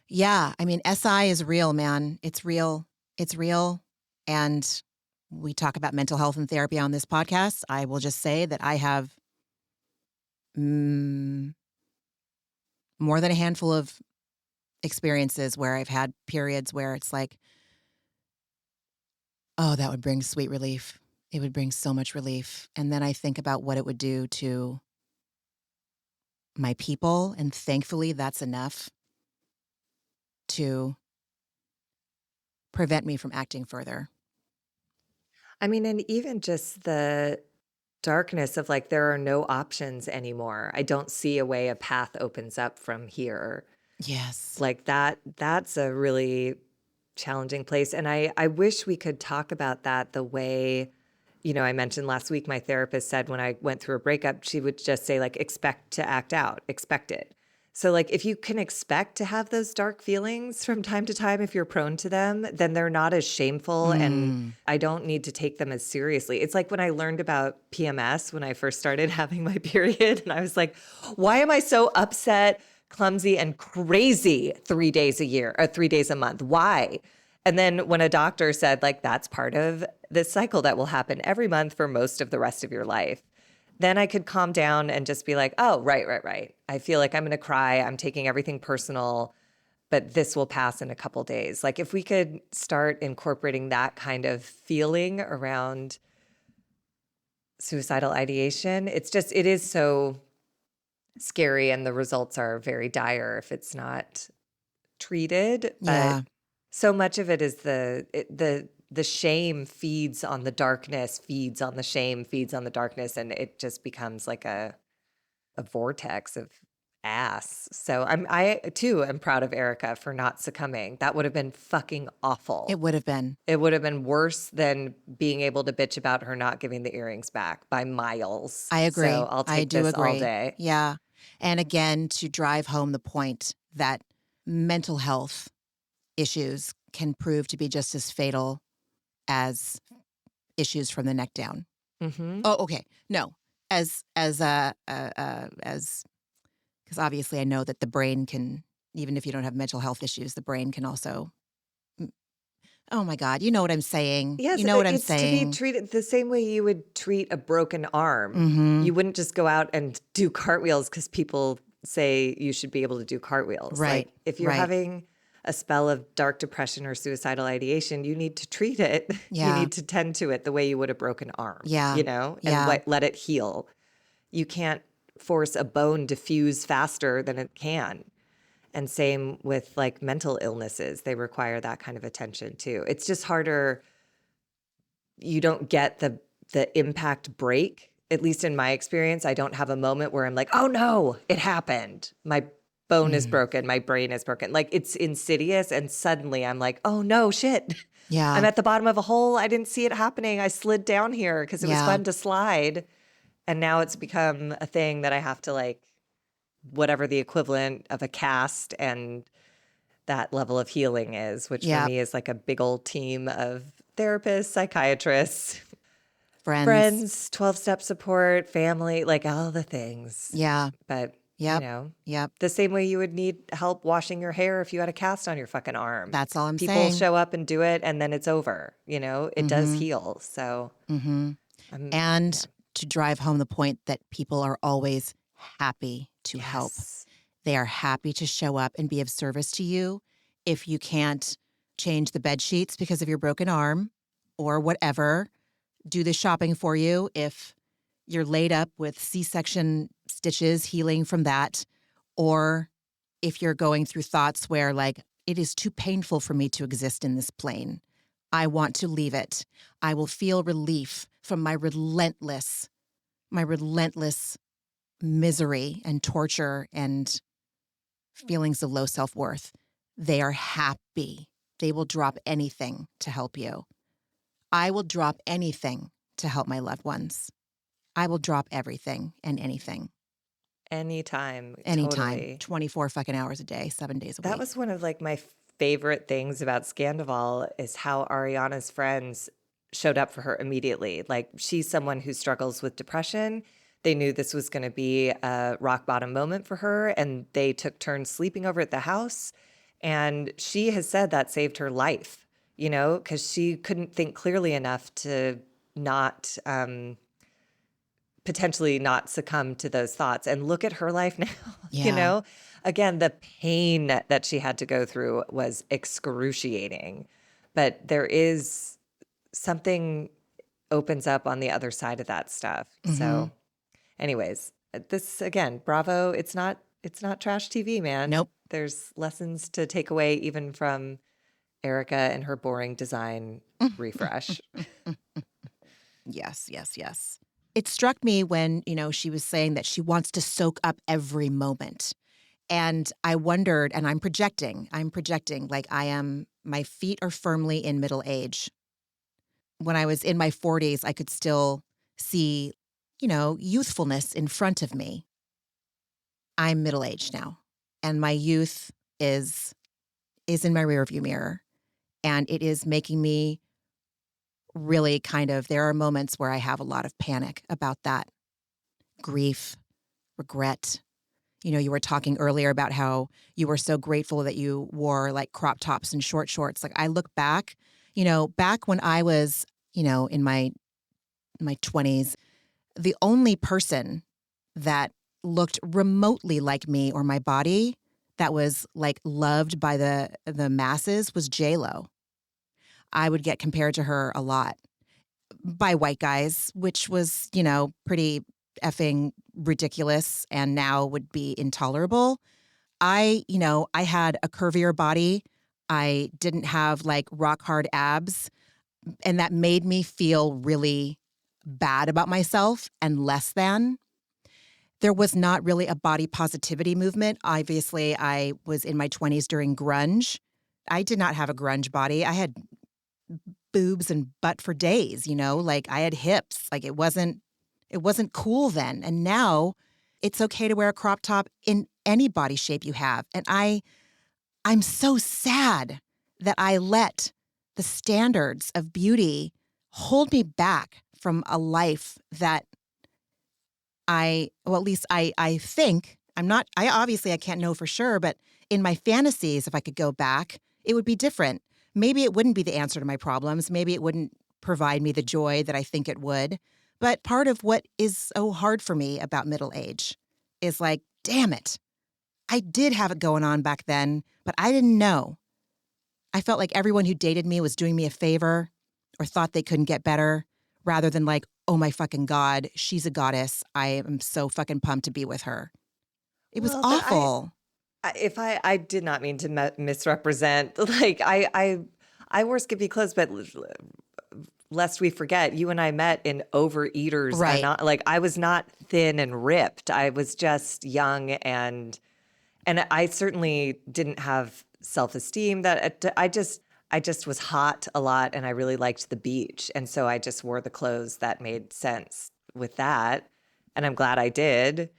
yeah, I mean, SI is real, man. It's real. It's real. And we talk about mental health and therapy on this podcast. I will just say that I have more than a handful of experiences where I've had periods where it's like, oh, that would bring sweet relief. It would bring so much relief. And then I think about what it would do to my people. And thankfully, that's enough to prevent me from acting further. I mean, and even just the darkness of like, there are no options anymore. I don't see a way a path opens up from here. Yes. Like that's a really challenging place. And I wish we could talk about that the way I mentioned last week, my therapist said when I went through a breakup, she would just say like, expect to act out, expect it. So like, if you can expect to have those dark feelings from time to time, if you're prone to them, then they're not as shameful and I don't need to take them as seriously. It's like when I learned about PMS, when I first started having my period, and I was like, why am I so upset, clumsy, and crazy 3 days a year or 3 days a month? Why? And then when a doctor said like, that's part of this cycle that will happen every month for most of the rest of your life, then I could calm down and just be like, oh, right. I feel like I'm going to cry. I'm taking everything personal, but this will pass in a couple days. Like if we could start incorporating that kind of feeling around suicidal ideation, it is so scary and the results are very dire if it's not treated. Yeah. But so much of it is the shame feeds on the darkness, feeds on the shame, feeds on the darkness, and it just becomes like a vortex of ass. So I too am proud of Erika for not succumbing. That would have been fucking awful. It would have been. It would have been worse than being able to bitch about her not giving the earrings back by miles. I agree. So I'll take this all day. Yeah. And again, to drive home the point that mental health issues can prove to be just as fatal as issues from the neck down. Mm-hmm. Oh, okay. No, because obviously I know that the brain can, even if you don't have mental health issues, the brain can also. Oh my God, you know what I'm saying? Yes, you know what I'm it's saying. to be treated the same way you would treat a broken arm. Mm-hmm. You wouldn't just go out and do cartwheels because people say you should be able to do cartwheels. Right. Like if you're Right. having a spell of dark depression or suicidal ideation, you need to treat it. Yeah. You need to tend to it the way you would a broken arm. Yeah. And Yeah. let it heal. You can't force a bone to fuse faster than it can. And same with like mental illnesses, they require that kind of attention too. It's just harder. You don't get the impact break. At least in my experience, I don't have a moment where I'm like, oh no, it happened. My bone is broken. My brain is broken. Like it's insidious. And suddenly I'm like, oh no, shit. Yeah. I'm at the bottom of a hole. I didn't see it happening. I slid down here because it was Yeah. fun to slide. And now it's become a thing that I have to like, whatever the equivalent of a cast and that level of healing is, which Yeah. for me is like a big old team of therapists, psychiatrists, Friends. 12-step support, family, like all the things. Yeah. But, Yep. Yep. the same way you would need help washing your hair if you had a cast on your fucking arm. That's all I'm People saying. show up and do it and then it's over. It does heal. So, Mm-hmm. And to drive home the point that people are always happy to help. yes. They are happy to show up and be of service to you. If you can't change the bed sheets because of your broken arm or whatever, do the shopping for you. If you're laid up with C-section stitches, healing from that, or if you're going through thoughts where like, it is too painful for me to exist in this plane. I want to leave it. I will feel relief from my relentless misery and torture and feelings of low self-worth. They are happy. They will drop anything to help you. I will drop anything to help my loved ones. I will drop everything and anything. Anytime. Anytime. Totally. 24 fucking hours a day, 7 days a week. That was one of like my favorite things about Scandival is how Ariana's friends showed up for her immediately. Like she's someone who struggles with depression. They knew this was going to be a rock bottom moment for her, and they took turns sleeping over at the house. And she has said that saved her life, because she couldn't think clearly enough to not potentially not succumb to those thoughts. And look at her life now, Yeah. Again, the pain that she had to go through was excruciating. But there is something opens up on the other side of that stuff. So anyways, this again, bravo. It's not trash TV, man. Nope. There's lessons to take away even from Erika and her boring design refresh. Yes. It struck me when, she was saying that she wants to soak up every moment. And I wondered, and I'm projecting like my feet are firmly in middle age when I was in my 40s, I could still see, youthfulness in front of me. I'm middle-aged now, and my youth is in my rearview mirror, and it is making me really there are moments where I have a lot of panic about that. Grief, regret. You were talking earlier about how you were so grateful that you wore like crop tops and short shorts. Like I look back, back when I was, in my 20s, the only person that looked remotely like me or my body that was like loved by the masses was J-Lo. I would get compared to her a lot by white guys, which was, pretty effing ridiculous and now would be intolerable. I had a curvier body. I didn't have like rock hard abs, and that made me feel really bad about myself and less than. There was not really a body positivity movement. Obviously, I was in my 20s during grunge. I did not have a grunge body. I had boobs and butt for days, like I had hips. Like it wasn't cool then. And now it's okay to wear a crop top in any body shape you have. And I'm so sad that I let the standards of beauty hold me back from a life that I think, I can't know for sure, but in my fantasies, if I could go back, it would be different. Maybe it wouldn't be the answer to my problems. Maybe it wouldn't provide me the joy that I think it would. But part of what is so hard for me about middle age is like, damn it. I did have it going on back then, but I didn't know. I felt like everyone who dated me was doing me a favor or thought they couldn't get better, rather than like, oh my fucking God, she's a goddess. I am so fucking pumped to be with her. It was awful. I did not mean to misrepresent. Like I wore skimpy clothes, but lest we forget, you and I met in Overeaters. Right. I was not thin and ripped. I was just young and I certainly didn't have self-esteem. That I just was hot a lot, and I really liked the beach, and so I just wore the clothes that made sense with that, and I'm glad I did.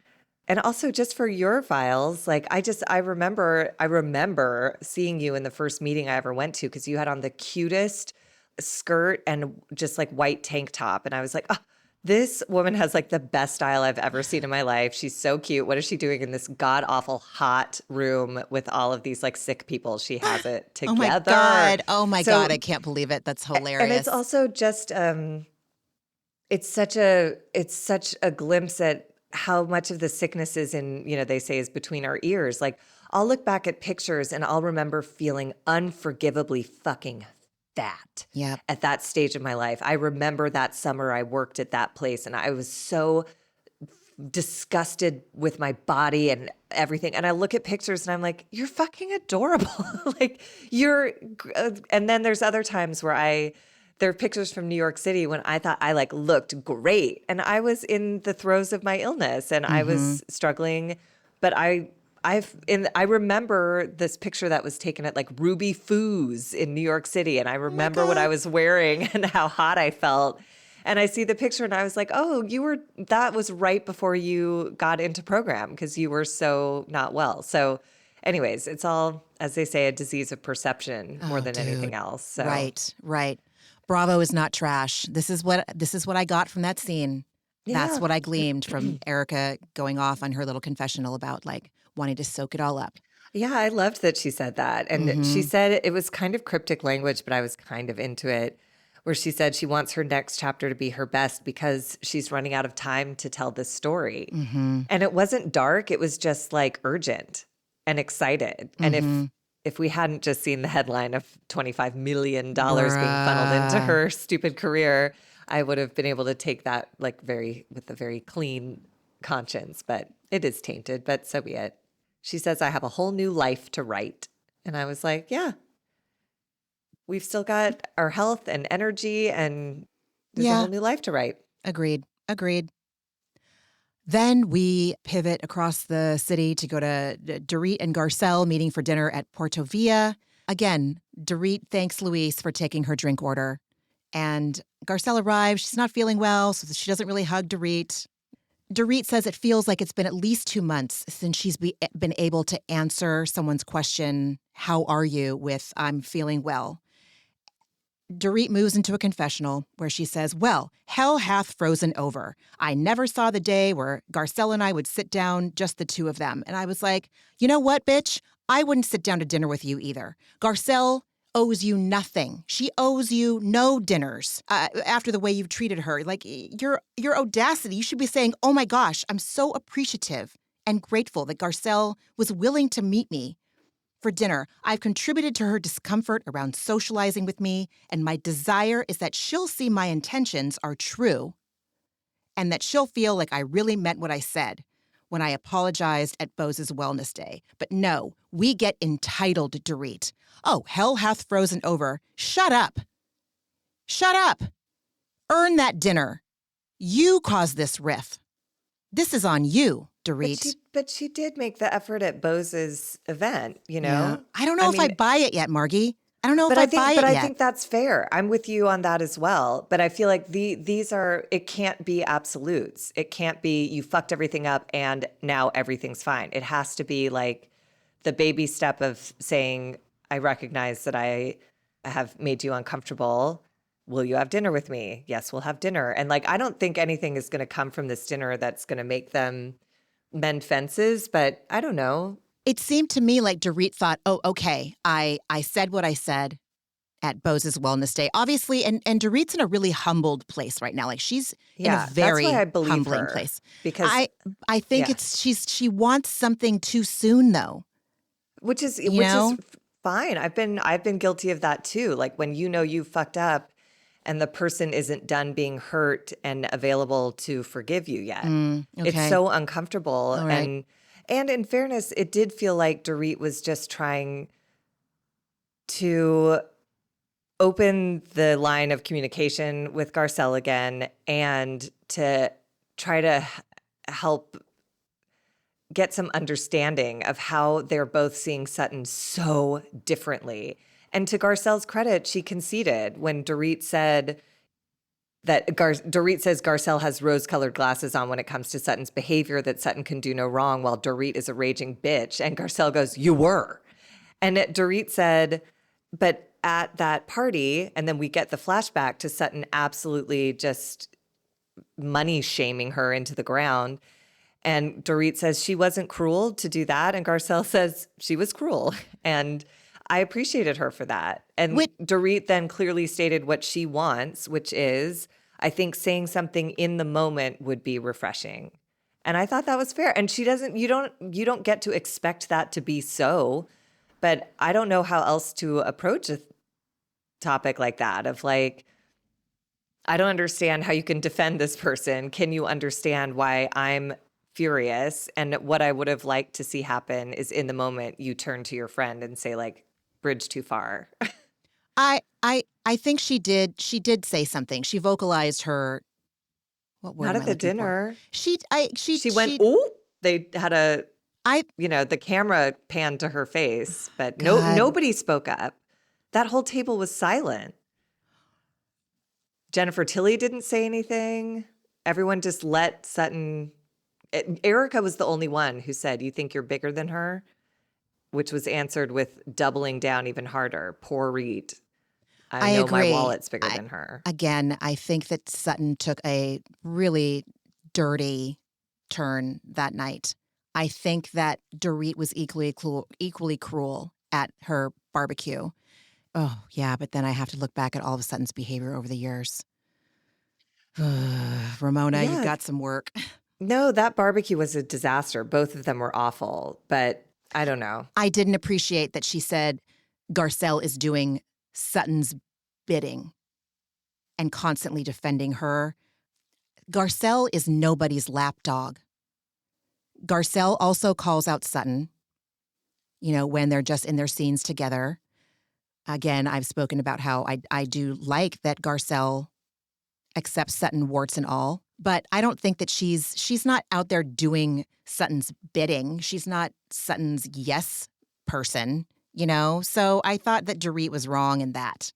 And also just for your files, like I remember seeing you in the first meeting I ever went to, because you had on the cutest skirt and just like white tank top. And I was like, oh, this woman has like the best style I've ever seen in my life. She's so cute. What is she doing in this god awful hot room with all of these like sick people? She has it together. Oh my God. I can't believe it. That's hilarious. And it's also just, it's such a glimpse at how much of the sickness is in, they say is between our ears. Like I'll look back at pictures and I'll remember feeling unforgivably fucking fat at that stage of my life. I remember that summer I worked at that place and I was so disgusted with my body and everything. And I look at pictures and I'm like, you're fucking adorable. Like and then there's other times where there are pictures from New York City when I thought I like looked great. And I was in the throes of my illness and I was struggling. But I remember this picture that was taken at like Ruby Foo's in New York City. And I remember what I was wearing and how hot I felt. And I see the picture and I was like, oh, that was right before you got into program because you were so not well. So anyways, it's all, as they say, a disease of perception more than anything else. So. Right. Bravo is not trash. This is what I got from that scene. Yeah. That's what I gleaned from Erika going off on her little confessional about like wanting to soak it all up. Yeah, I loved that she said that. And she said it was kind of cryptic language, but I was kind of into it, where she said she wants her next chapter to be her best because she's running out of time to tell this story. And it wasn't dark. It was just like urgent and excited. And if we hadn't just seen the headline of $25 million being funneled into her stupid career, I would have been able to take that like with a very clean conscience. But it is tainted, but so be it. She says, I have a whole new life to write. And I was like, yeah, we've still got our health and energy and there's a whole new life to write. Agreed. Then we pivot across the city to go to Dorit and Garcelle meeting for dinner at Porto Villa. Again, Dorit thanks Luis for taking her drink order. And Garcelle arrives. She's not feeling well, so she doesn't really hug Dorit. Dorit says it feels like it's been at least 2 months since she's been able to answer someone's question, how are you, with I'm feeling well. Dorit moves into a confessional where she says, well, hell hath frozen over. I never saw the day where Garcelle and I would sit down, just the two of them. And I was like, you know what, bitch? I wouldn't sit down to dinner with you either. Garcelle owes you nothing. She owes you no dinners after the way you've treated her. Like, your audacity, you should be saying, oh my gosh, I'm so appreciative and grateful that Garcelle was willing to meet me for dinner. I've contributed to her discomfort around socializing with me, and my desire is that she'll see my intentions are true and that she'll feel like I really meant what I said when I apologized at Bose's wellness day. But no, we get entitled, Dorit. Oh, hell hath frozen over. Shut up. Shut up. Earn that dinner. You caused this riff. This is on you, Dorit. But she did make the effort at Bose's event, you know? Yeah. I don't know if I buy it yet, Margie. I don't know if I buy it yet. But I think that's fair. I'm with you on that as well. But I feel like it can't be absolutes. It can't be you fucked everything up and now everything's fine. It has to be like the baby step of saying, I recognize that I have made you uncomfortable. Will you have dinner with me? Yes, we'll have dinner. And like, I don't think anything is going to come from this dinner that's going to make them mend fences, but I don't know. It seemed to me like Dorit thought, oh, okay, I said what I said at Bose's wellness day. Obviously, and Dorit's in a really humbled place right now. Like, she's in a very that's why I believe humbling her, place. Because I think she wants something too soon, though. Which is fine. I've been guilty of that too. Like, when you fucked up and the person isn't done being hurt and available to forgive you yet. Okay. It's so uncomfortable. Right. And in fairness, it did feel like Dorit was just trying to open the line of communication with Garcelle again and to try to help get some understanding of how they're both seeing Sutton so differently. And to Garcelle's credit, she conceded when Dorit said that Dorit says Garcelle has rose-colored glasses on when it comes to Sutton's behavior, that Sutton can do no wrong while Dorit is a raging bitch. And Garcelle goes, you were. And Dorit said, but at that party, and then we get the flashback to Sutton absolutely just money shaming her into the ground. And Dorit says she wasn't cruel to do that. And Garcelle says she was cruel. And I appreciated her for that. And Dorit then clearly stated what she wants, which is, I think saying something in the moment would be refreshing. And I thought that was fair. And you don't get to expect that to be so, but I don't know how else to approach a topic like that of like, I don't understand how you can defend this person. Can you understand why I'm furious? And what I would have liked to see happen is in the moment you turn to your friend and say like, bridge too far. I think she did say something. She vocalized her, what word Not am at I the looking dinner. for? She went, ooh, they had the camera panned to her face, but nobody spoke up. That whole table was silent. Jennifer Tilly didn't say anything. Everyone just let Sutton. Erika was the only one who said, you think you're bigger than her? Which was answered with doubling down even harder. Poor Reed. I know agree. My wallet's bigger than her. Again, I think that Sutton took a really dirty turn that night. I think that Dorit was equally cruel at her barbecue. Oh, yeah, but then I have to look back at all of Sutton's behavior over the years. Ramona, you've got some work. No, that barbecue was a disaster. Both of them were awful, but I don't know. I didn't appreciate that she said Garcelle is doing Sutton's bidding and constantly defending her. Garcelle is nobody's lapdog. Garcelle also calls out Sutton, when they're just in their scenes together. Again, I've spoken about how I do like that Garcelle accepts Sutton warts and all, but I don't think that she's not out there doing Sutton's bidding. She's not Sutton's yes person, So I thought that Dorit was wrong in that.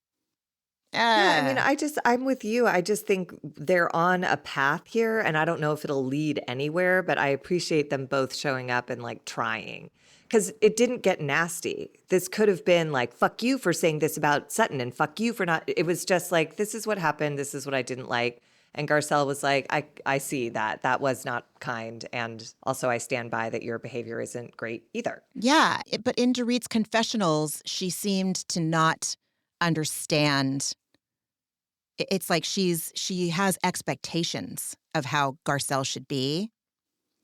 Yeah, I mean, Ah. I'm with you. I just think they're on a path here, and I don't know if it'll lead anywhere, but I appreciate them both showing up and like trying. Because it didn't get nasty. This could have been like, fuck you for saying this about Sutton and fuck you for not. It was just like, this is what happened. This is what I didn't like. And Garcelle was like, I see that. That was not kind. And also, I stand by that your behavior isn't great either. Yeah, but in Dorit's confessionals, she seemed to not understand. It's like she has expectations of how Garcelle should be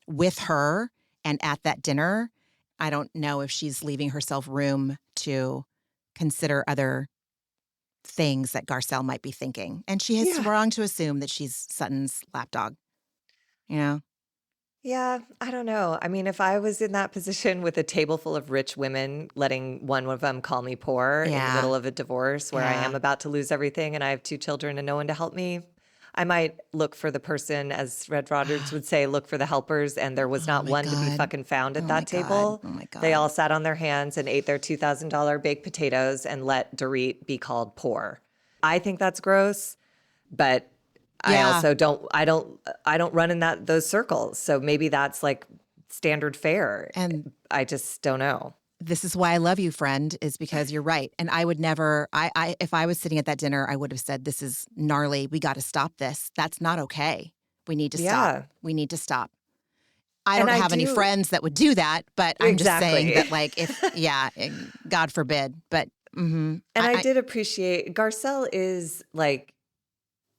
with her and at that dinner. I don't know if she's leaving herself room to consider other things that Garcelle might be thinking. And she is Yeah. wrong to assume that she's Sutton's lapdog. You know? Yeah, I don't know. I mean, if I was in that position with a table full of rich women, letting one of them call me poor in the Yeah. middle of a divorce where I Yeah. am about to lose everything and I have 2 children and no one to help me, I might look for the person, as Red Roberts would say, look for the helpers. And there was Oh not my one to be God. fucking found Oh at my that God. table. Oh my God. They all sat on their hands and ate their $2,000 baked potatoes and let Dorit be called poor. I think that's gross, but I Yeah. also don't run in those circles. So maybe that's like standard fare. And I just don't know. this is why I love you, friend, is because you're right. And I would never, if I was sitting at that dinner, I would have said, this is gnarly. We got to stop this. That's not okay. We need to Yeah. stop. We need to stop. I And don't I have any do- friends that would do that, but I'm just saying Exactly. that, like, if, God forbid. But, And I did appreciate Garcelle is like,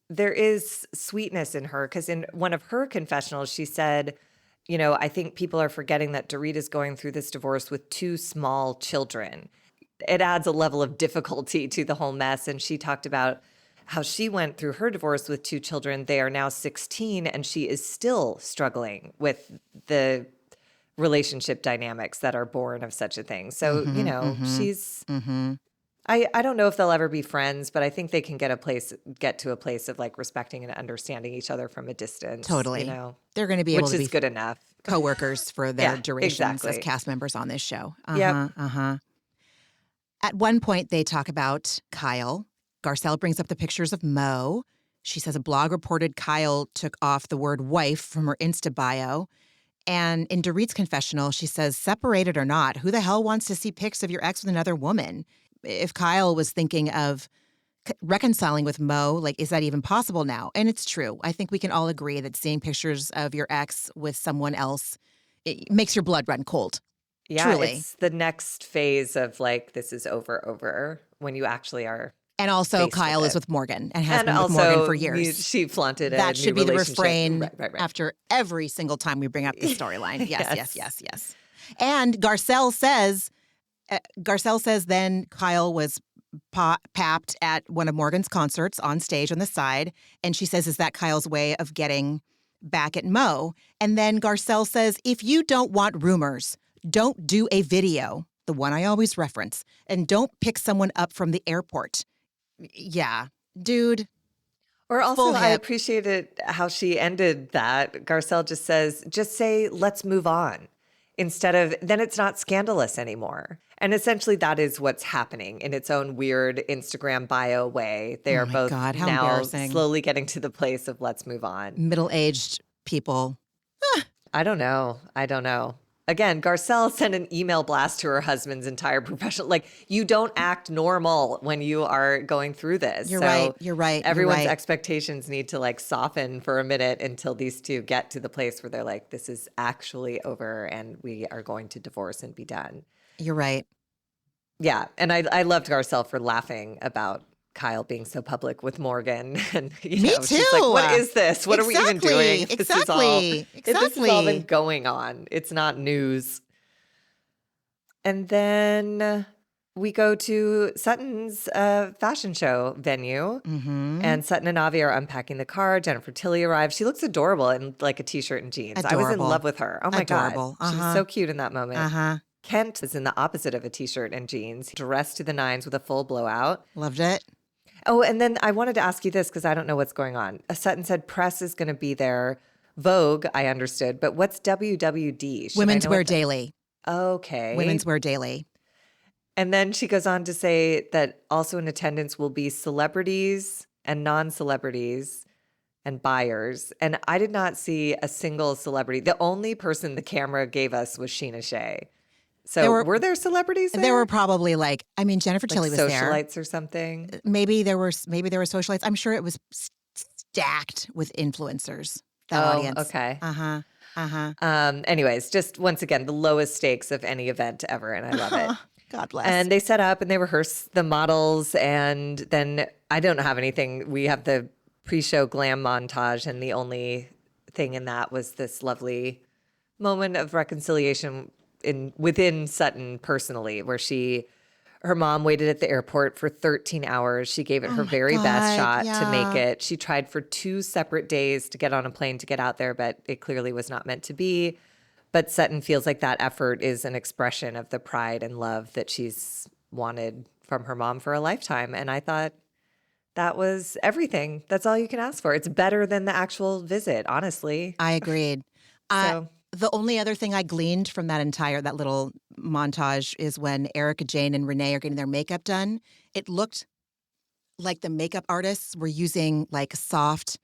there is sweetness in her because in one of her confessionals, she said, you know, I think people are forgetting that Dorit is going through this divorce with 2 small children. It adds a level of difficulty to the whole mess. And she talked about how she went through her divorce with 2 children. They are now 16, and she is still struggling with the relationship dynamics that are born of such a thing. So, you know, she's. I don't know if they'll ever be friends, but I think they can get to a place of like respecting and understanding each other from a distance. Totally. You know, they're going to be able which to is be good enough. coworkers for their Yeah, durations as exactly. cast members on this show. Yep. At one point, they talk about Kyle. Garcelle brings up the pictures of Mo. She says a blog reported Kyle took off the word wife from her Insta bio. And in Dorit's confessional, she says, separated or not, who the hell wants to see pics of your ex with another woman? If Kyle was thinking of reconciling with Mo, like, is that even possible now? And it's true. I think we can all agree that seeing pictures of your ex with someone else, it makes your blood run cold. Yeah, Truly. it's the next phase of like, this is over when you actually are. And also, faced with Kyle is it. with Morgan and has And been with also, Morgan for years. she flaunted a That new should be the relationship. refrain Right. after every single time we bring up the storyline. Yes. Yes. And Garcelle says then Kyle was papped at one of Morgan's concerts on stage on the side. And she says, is that Kyle's way of getting back at Mo? And then Garcelle says, if you don't want rumors, don't do a video, the one I always reference, and don't pick someone up from the airport. Yeah, dude. Or also, Full I hip. appreciated how she ended that. Garcelle just says, just say, let's move on. Instead of, then it's not scandalous anymore. And essentially that is what's happening in its own weird Instagram bio way. They Oh are my both God, how now embarrassing. slowly getting to the place of let's move on. Middle-aged people. I don't know. Again, Garcelle sent an email blast to her husband's entire professional. Like, you don't act normal when you are going through this. You're So right. You're right. Everyone's You're right. expectations need to like soften for a minute until these two get to the place where they're like, this is actually over and we are going to divorce and be done. You're right. Yeah. And I loved Garcelle for laughing about Kyle being so public with Morgan. And Me she's like, too. what is this? What are we even doing? Exactly. This has all been going on. It's not news. And then we go to Sutton's fashion show venue. Mm-hmm. And Sutton and Avi are unpacking the car. Jennifer Tilly arrives. She looks adorable in like a t-shirt and jeans. I was in Adorable. love with her. Oh my Adorable. God. She was so cute in that moment. Uh-huh. Kent is in the opposite of a t-shirt and jeans, dressed to the nines with a full blowout. Loved it. Oh, and then I wanted to ask you this because I don't know what's going on. Sutton said press is going to be there. Vogue, I understood. But what's WWD? Should I Women's know Wear what Daily. Okay. Women's Wear Daily. And then she goes on to say that also in attendance will be celebrities and non-celebrities and buyers. And I did not see a single celebrity. The only person the camera gave us was Sheena Shea. So were there celebrities there? There were probably Jennifer Tilly was there. Socialites or something. Maybe there were socialites. I'm sure it was stacked with influencers. That audience. Okay. Uh-huh. Anyways, just once again, the lowest stakes of any event ever, and I love it. God bless. And they set up and they rehearse the models, and then I don't have anything. We have the pre-show glam montage, and the only thing in that was this lovely moment of reconciliation within Sutton personally, where her mom waited at the airport for 13 hours. She gave it her very best shot to make it. She tried for 2 separate days to get on a plane to get out there, but it clearly was not meant to be. But Sutton feels like that effort is an expression of the pride and love that she's wanted from her mom for a lifetime. And I thought that was everything. That's all you can ask for. It's better than the actual visit, honestly. I agreed. So the only other thing I gleaned from that little montage is when Erika, Jane, and Renee are getting their makeup done. It looked like the makeup artists were using soft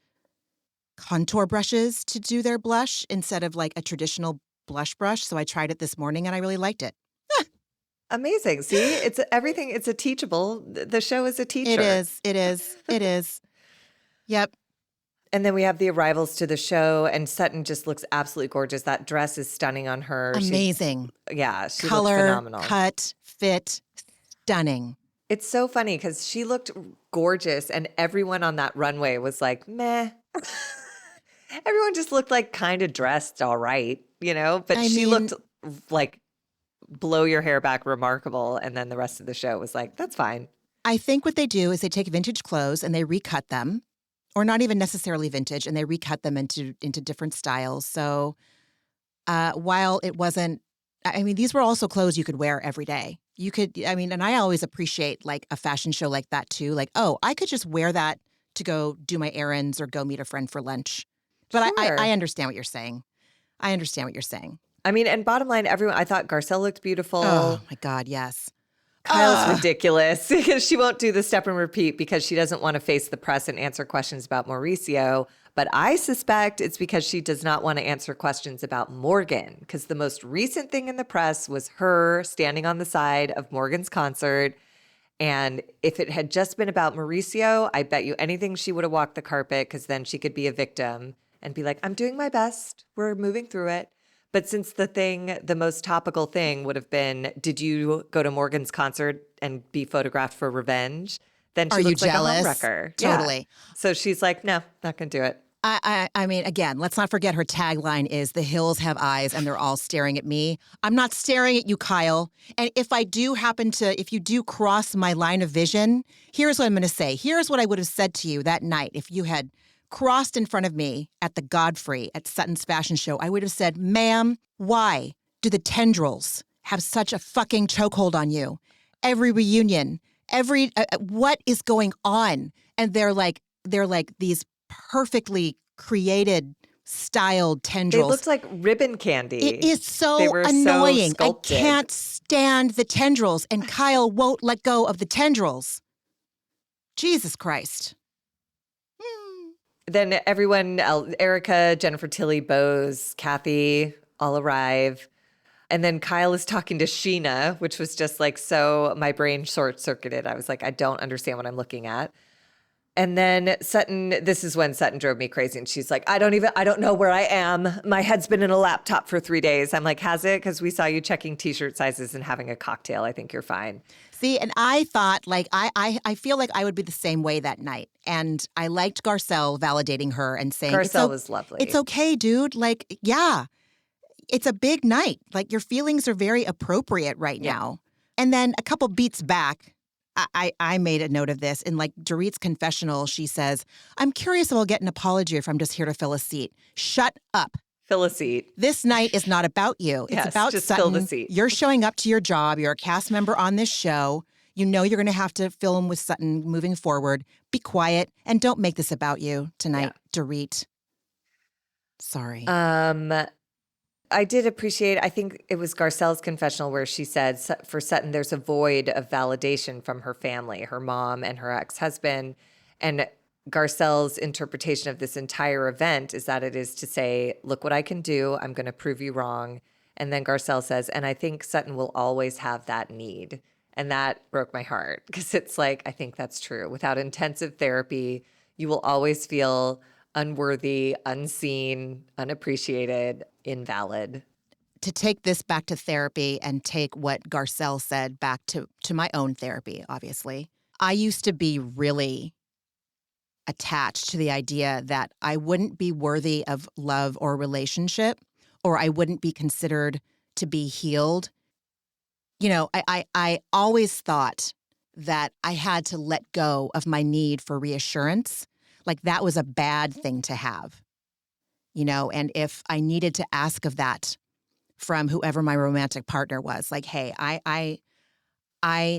contour brushes to do their blush instead of a traditional blush brush. So I tried it this morning and I really liked it. amazing. See, it's everything. It's a teachable. The show is a teacher. It is. Yep. And then we have the arrivals to the show, and Sutton just looks absolutely gorgeous. That dress is stunning on her. Amazing. She Color, looks phenomenal. cut, fit, stunning. It's so funny because she looked gorgeous, and everyone on that runway was like, meh. Everyone just looked kind of dressed all right, But she looked like blow your hair back remarkable, and then the rest of the show was like, that's fine. I think what they do is they take vintage clothes and they recut them. Or not even necessarily vintage, and they recut them into different styles. So while it wasn't, these were also clothes you could wear every day. You could, and I always appreciate a fashion show like that too. I could just wear that to go do my errands or go meet a friend for lunch. But Sure. I understand what you're saying. And bottom line, I thought Garcelle looked beautiful. Oh my God, yes. Kyle's ridiculous because she won't do the step and repeat because she doesn't want to face the press and answer questions about Mauricio. But I suspect it's because she does not want to answer questions about Morgan, because the most recent thing in the press was her standing on the side of Morgan's concert. And if it had just been about Mauricio, I bet you anything she would have walked the carpet, because then she could be a victim and be like, I'm doing my best. We're moving through it. But since the most topical thing would have been, did you go to Morgan's concert and be photographed for revenge? Then she looks like a homewrecker. Totally. Yeah. So she's like, no, not going to do it. Again, let's not forget her tagline is "The hills have eyes and they're all staring at me." I'm not staring at you, Kyle. And if you do cross my line of vision, here's what I'm going to say. Here's what I would have said to you that night if you had crossed in front of me at the Godfrey at Sutton's fashion show. I would have said, ma'am, why do the tendrils have such a fucking chokehold on you? Every reunion, what is going on? And they're like these perfectly created, styled tendrils. They looked like ribbon candy. It is so they were annoying. So sculpted. I can't stand the tendrils, and Kyle won't let go of the tendrils. Jesus Christ. Then everyone, Erika, Jennifer Tilly, Bose, Kathy, all arrive. And then Kyle is talking to Sheena, which was just so my brain short-circuited. I was like, I don't understand what I'm looking at. And then Sutton, this is when Sutton drove me crazy. And she's like, I don't know where I am. My head's been in a laptop for 3 days. I'm like, has it? Because we saw you checking T-shirt sizes and having a cocktail. I think you're fine. See, and I thought, I feel like I would be the same way that night. And I liked Garcelle validating her and saying, Garcelle was lovely. It's okay, dude. Yeah, it's a big night. Your feelings are very appropriate right now. And then a couple beats back, I made a note of this. In Dorit's confessional, she says, I'm curious if I'll get an apology if I'm just here to fill a seat. Shut up. Fill a seat. This night is not about you. It's about just Sutton. fill the seat. You're showing up to your job. You're a cast member on this show. You know you're going to have to film with Sutton moving forward. Be quiet and don't make this about you tonight, Dorit. Sorry. I did appreciate, I think it was Garcelle's confessional where she said for Sutton, there's a void of validation from her family, her mom and her ex-husband. And Garcelle's interpretation of this entire event is that it is to say, look what I can do. I'm going to prove you wrong. And then Garcelle says, and I think Sutton will always have that need. And that broke my heart because it's like, I think that's true. Without intensive therapy, you will always feel unworthy, unseen, unappreciated, invalid. To take this back to therapy and take what Garcelle said back to my own therapy, obviously. I used to be really attached to the idea that I wouldn't be worthy of love or relationship, or I wouldn't be considered to be healed. You know, I always thought that I had to let go of my need for reassurance. Like that was a bad thing to have, you know, and if I needed to ask of that from whoever my romantic partner was, like, hey, I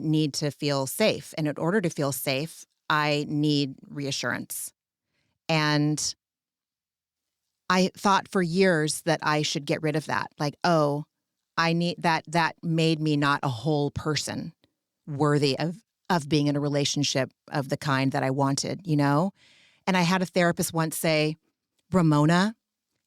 need to feel safe. And in order to feel safe, I need reassurance. And I thought for years that I should get rid of that. Like, oh, I need that. That made me not a whole person worthy of being in a relationship of the kind that I wanted, you know? And I had a therapist once say, Ramona,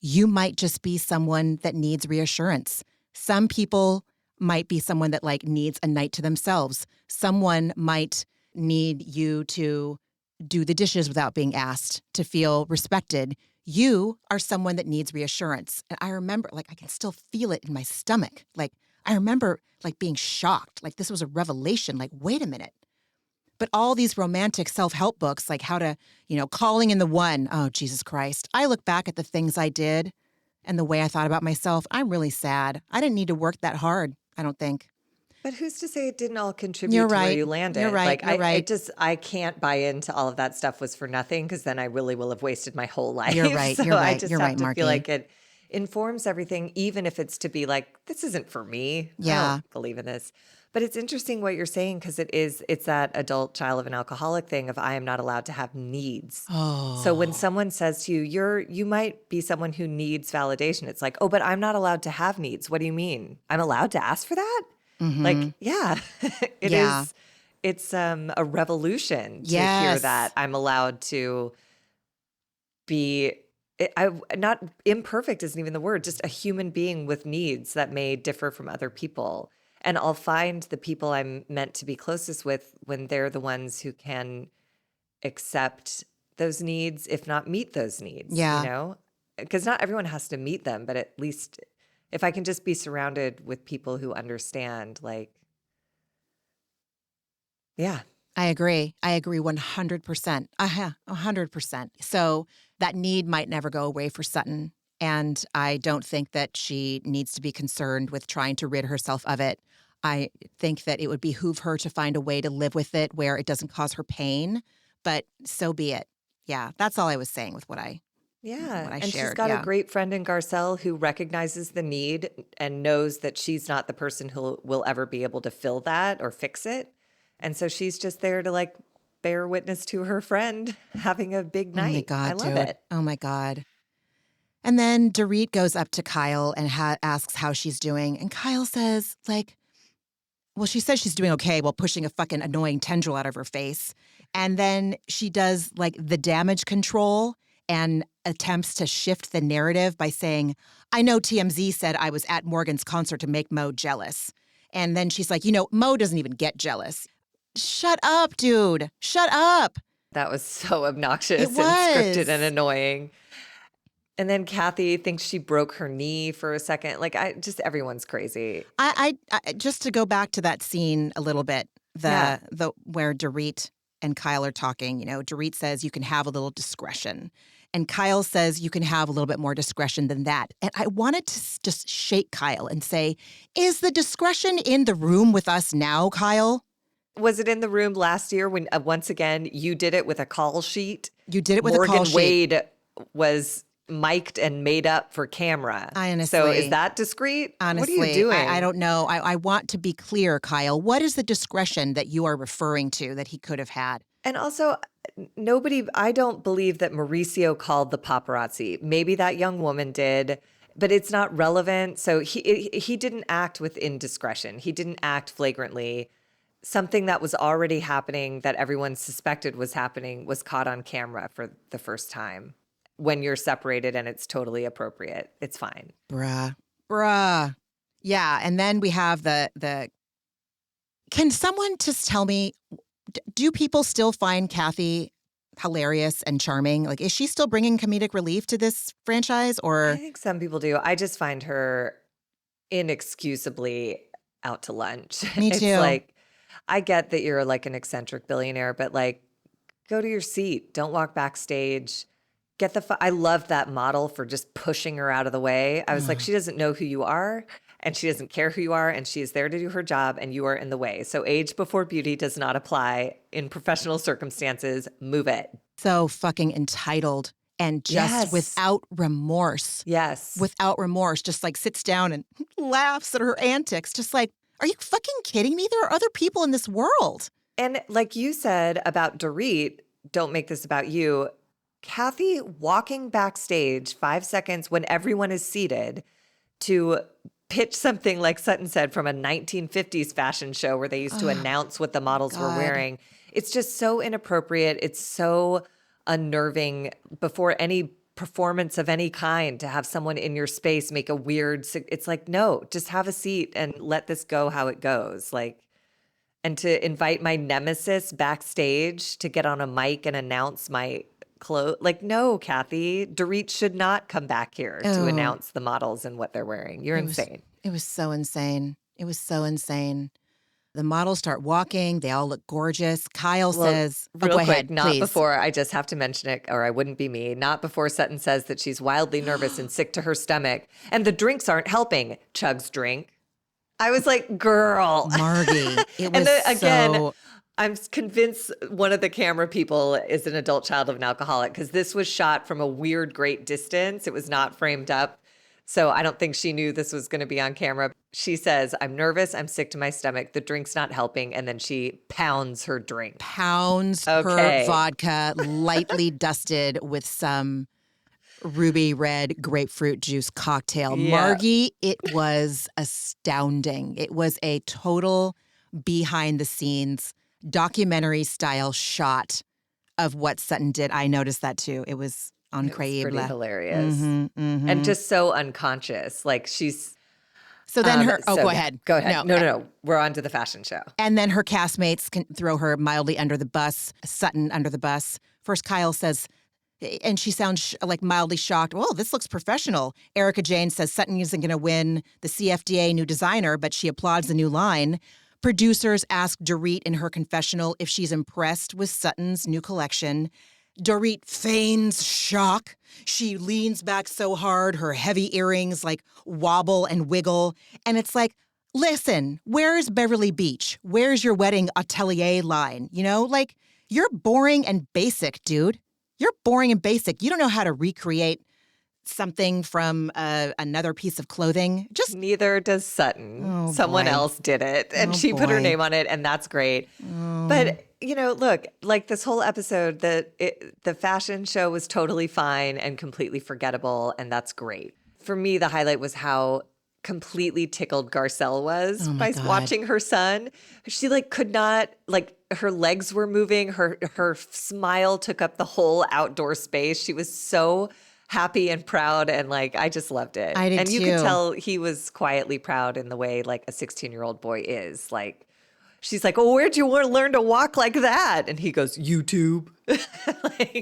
you might just be someone that needs reassurance. Some people might be someone that like needs a night to themselves. Someone might need you to do the dishes without being asked, to feel respected. You are someone that needs reassurance. And I remember, like, I can still feel it in my stomach. Like, I remember like being shocked. Like this was a revelation. Like, wait a minute. But all these romantic self-help books, like how to, you know, calling in the one, oh, Jesus Christ. I look back at the things I did and the way I thought about myself. I'm really sad. I didn't need to work that hard, I don't think. But who's to say it didn't all contribute You're to where right. you landed? You're right. Like, You're right. I can't buy into all of that stuff was for nothing because then I really will have wasted my whole life. You're right. So You're right. I just You're have right, to Marky. feel like it informs everything, even if it's to be like, this isn't for me. Yeah. I don't believe in this. But it's interesting what you're saying because it's that adult child of an alcoholic thing of I am not allowed to have needs. Oh. So when someone says to you, you might be someone who needs validation. It's like, oh, but I'm not allowed to have needs. What do you mean? I'm allowed to ask for that? Mm-hmm. Like, yeah, it is. It's a revolution to hear that I'm allowed to be. Not imperfect isn't even the word. Just a human being with needs that may differ from other people. And I'll find the people I'm meant to be closest with when they're the ones who can accept those needs, if not meet those needs. Yeah. You know, because not everyone has to meet them, but at least if I can just be surrounded with people who understand, like, yeah. I agree 100%. 100%. So that need might never go away for Sutton. And I don't think that she needs to be concerned with trying to rid herself of it. I think that it would behoove her to find a way to live with it where it doesn't cause her pain, but so be it. Yeah, that's all I was saying with what I and shared. She's got a great friend in Garcelle who recognizes the need and knows that she's not the person who will ever be able to fill that or fix it. And so she's just there to like bear witness to her friend having a big night. Oh my God, I love it. Oh my God. And then Dorit goes up to Kyle and asks how she's doing. And Kyle says, like, well, she says she's doing okay while pushing a fucking annoying tendril out of her face. And then she does like the damage control and attempts to shift the narrative by saying, I know TMZ said I was at Morgan's concert to make Mo jealous. And then she's like, you know, Mo doesn't even get jealous. Shut up, dude. Shut up. That was so obnoxious It and was. scripted and annoying. And then Kathy thinks she broke her knee for a second. Like, everyone's crazy. I just to go back to that scene a little bit, the where Dorit and Kyle are talking, you know, Dorit says you can have a little discretion. And Kyle says you can have a little bit more discretion than that. And I wanted to just shake Kyle and say, is the discretion in the room with us now, Kyle? Was it in the room last year when, once again, you did it with a call sheet? You did it with a call Morgan sheet. Wade was mic'd and made up for camera. So is that discreet? Honestly, what are you doing? I don't know. I want to be clear, Kyle. What is the discretion that you are referring to that he could have had? And also, I don't believe that Mauricio called the paparazzi. Maybe that young woman did. but it's not relevant. So he didn't act with indiscretion. He didn't act flagrantly. Something that was already happening that everyone suspected was happening was caught on camera for the first time. When you're separated and it's totally appropriate, it's fine. Bruh. Yeah, and then we have the can someone just tell me, do people still find Kathy hilarious and charming? Like, is she still bringing comedic relief to this franchise? I Or think some people do. I just find her inexcusably out to lunch. me It's too. like, I get that you're like an eccentric billionaire, but like, go to your seat. Don't walk backstage. I love that model for just pushing her out of the way. I was like, she doesn't know who you are and she doesn't care who you are and she is there to do her job and you are in the way. So age before beauty does not apply in professional circumstances. Move it. So fucking entitled and just Yes. without remorse. Yes. Without remorse, just like sits down and laughs at her antics. Just like, are you fucking kidding me? There are other people in this world. And like you said about Dorit, don't make this about you. Kathy walking backstage 5 seconds when everyone is seated to pitch something, like Sutton said, from a 1950s fashion show where they used to announce what the models were God. wearing. It's just so inappropriate. It's so unnerving before any performance of any kind to have someone in your space make a weird, it's like, no, just have a seat and let this go how it goes. Like, and to invite my nemesis backstage to get on a mic and announce my clothes. Like, no, Kathy, Dorit should not come back here to Oh. announce the models and what they're wearing. You're insane. It was so insane. It was so insane. The models start walking. They all look gorgeous. Kyle says, Real go quick, ahead, not please. before, I just have to mention it, or I wouldn't be me. Not before Sutton says that she's wildly nervous and sick to her stomach, and the drinks aren't helping. Chug's drink. I was like, girl. Margie, it was And then, again, so... I'm convinced one of the camera people is an adult child of an alcoholic because this was shot from a weird, great distance. It was not framed up. So I don't think she knew this was going to be on camera. She says, I'm nervous. I'm sick to my stomach. The drink's not helping. And then she pounds her drink. Pounds her Okay. vodka, lightly dusted with some ruby red grapefruit juice cocktail. Yeah. Margie, it was astounding. It was a total behind the scenes documentary style shot of what Sutton did. I noticed that too. It was incredible. Pretty hilarious. Mm-hmm. And just so unconscious. Like she's. So then her. so go yeah, ahead. Go ahead. No. We're on to the fashion show. And then her castmates can throw her mildly under the bus, Sutton under the bus. First, Kyle says, and she sounds like mildly shocked. Well, this looks professional. Erika Jane says Sutton isn't going to win the CFDA new designer, but she applauds the new line. Producers ask Dorit in her confessional if she's impressed with Sutton's new collection. Dorit feigns shock. She leans back so hard, her heavy earrings like wobble and wiggle. And it's like, listen, where's Beverly Beach? Where's your wedding atelier line? You know, like, you're boring and basic, dude. You're boring and basic. You don't know how to recreate something from another piece of clothing. Just Neither does Sutton. Oh, Someone boy. else did it, and she put her boy. name on it, and that's great. But look, like this whole episode, the fashion show was totally fine and completely forgettable, and that's great. For me, the highlight was how completely tickled Garcelle was by God. watching her son. She could not, her legs were moving. Her smile took up the whole outdoor space. She was so happy and proud, and I just loved it. I did and you could too. tell he was quietly proud in the way a 16-year-old boy is. She's like, "Oh, where'd you learn to walk like that?" And he goes, "YouTube."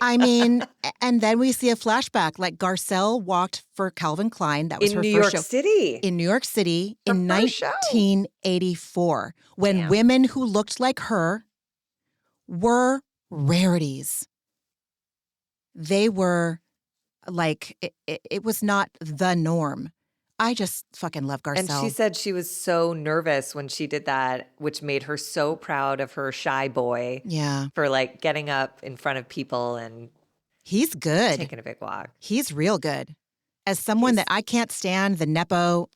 I mean, and then we see a flashback. Garcelle walked for Calvin Klein. That was in her New first York show. City. In New York City Her in first show. 1984, when Damn. women who looked like her were rarities. They were it was not the norm. I just fucking love Garcelle. And she said she was so nervous when she did that, which made her so proud of her shy boy yeah, for getting up in front of people and he's good. taking a big walk. He's real good. As someone that I can't stand the Nepo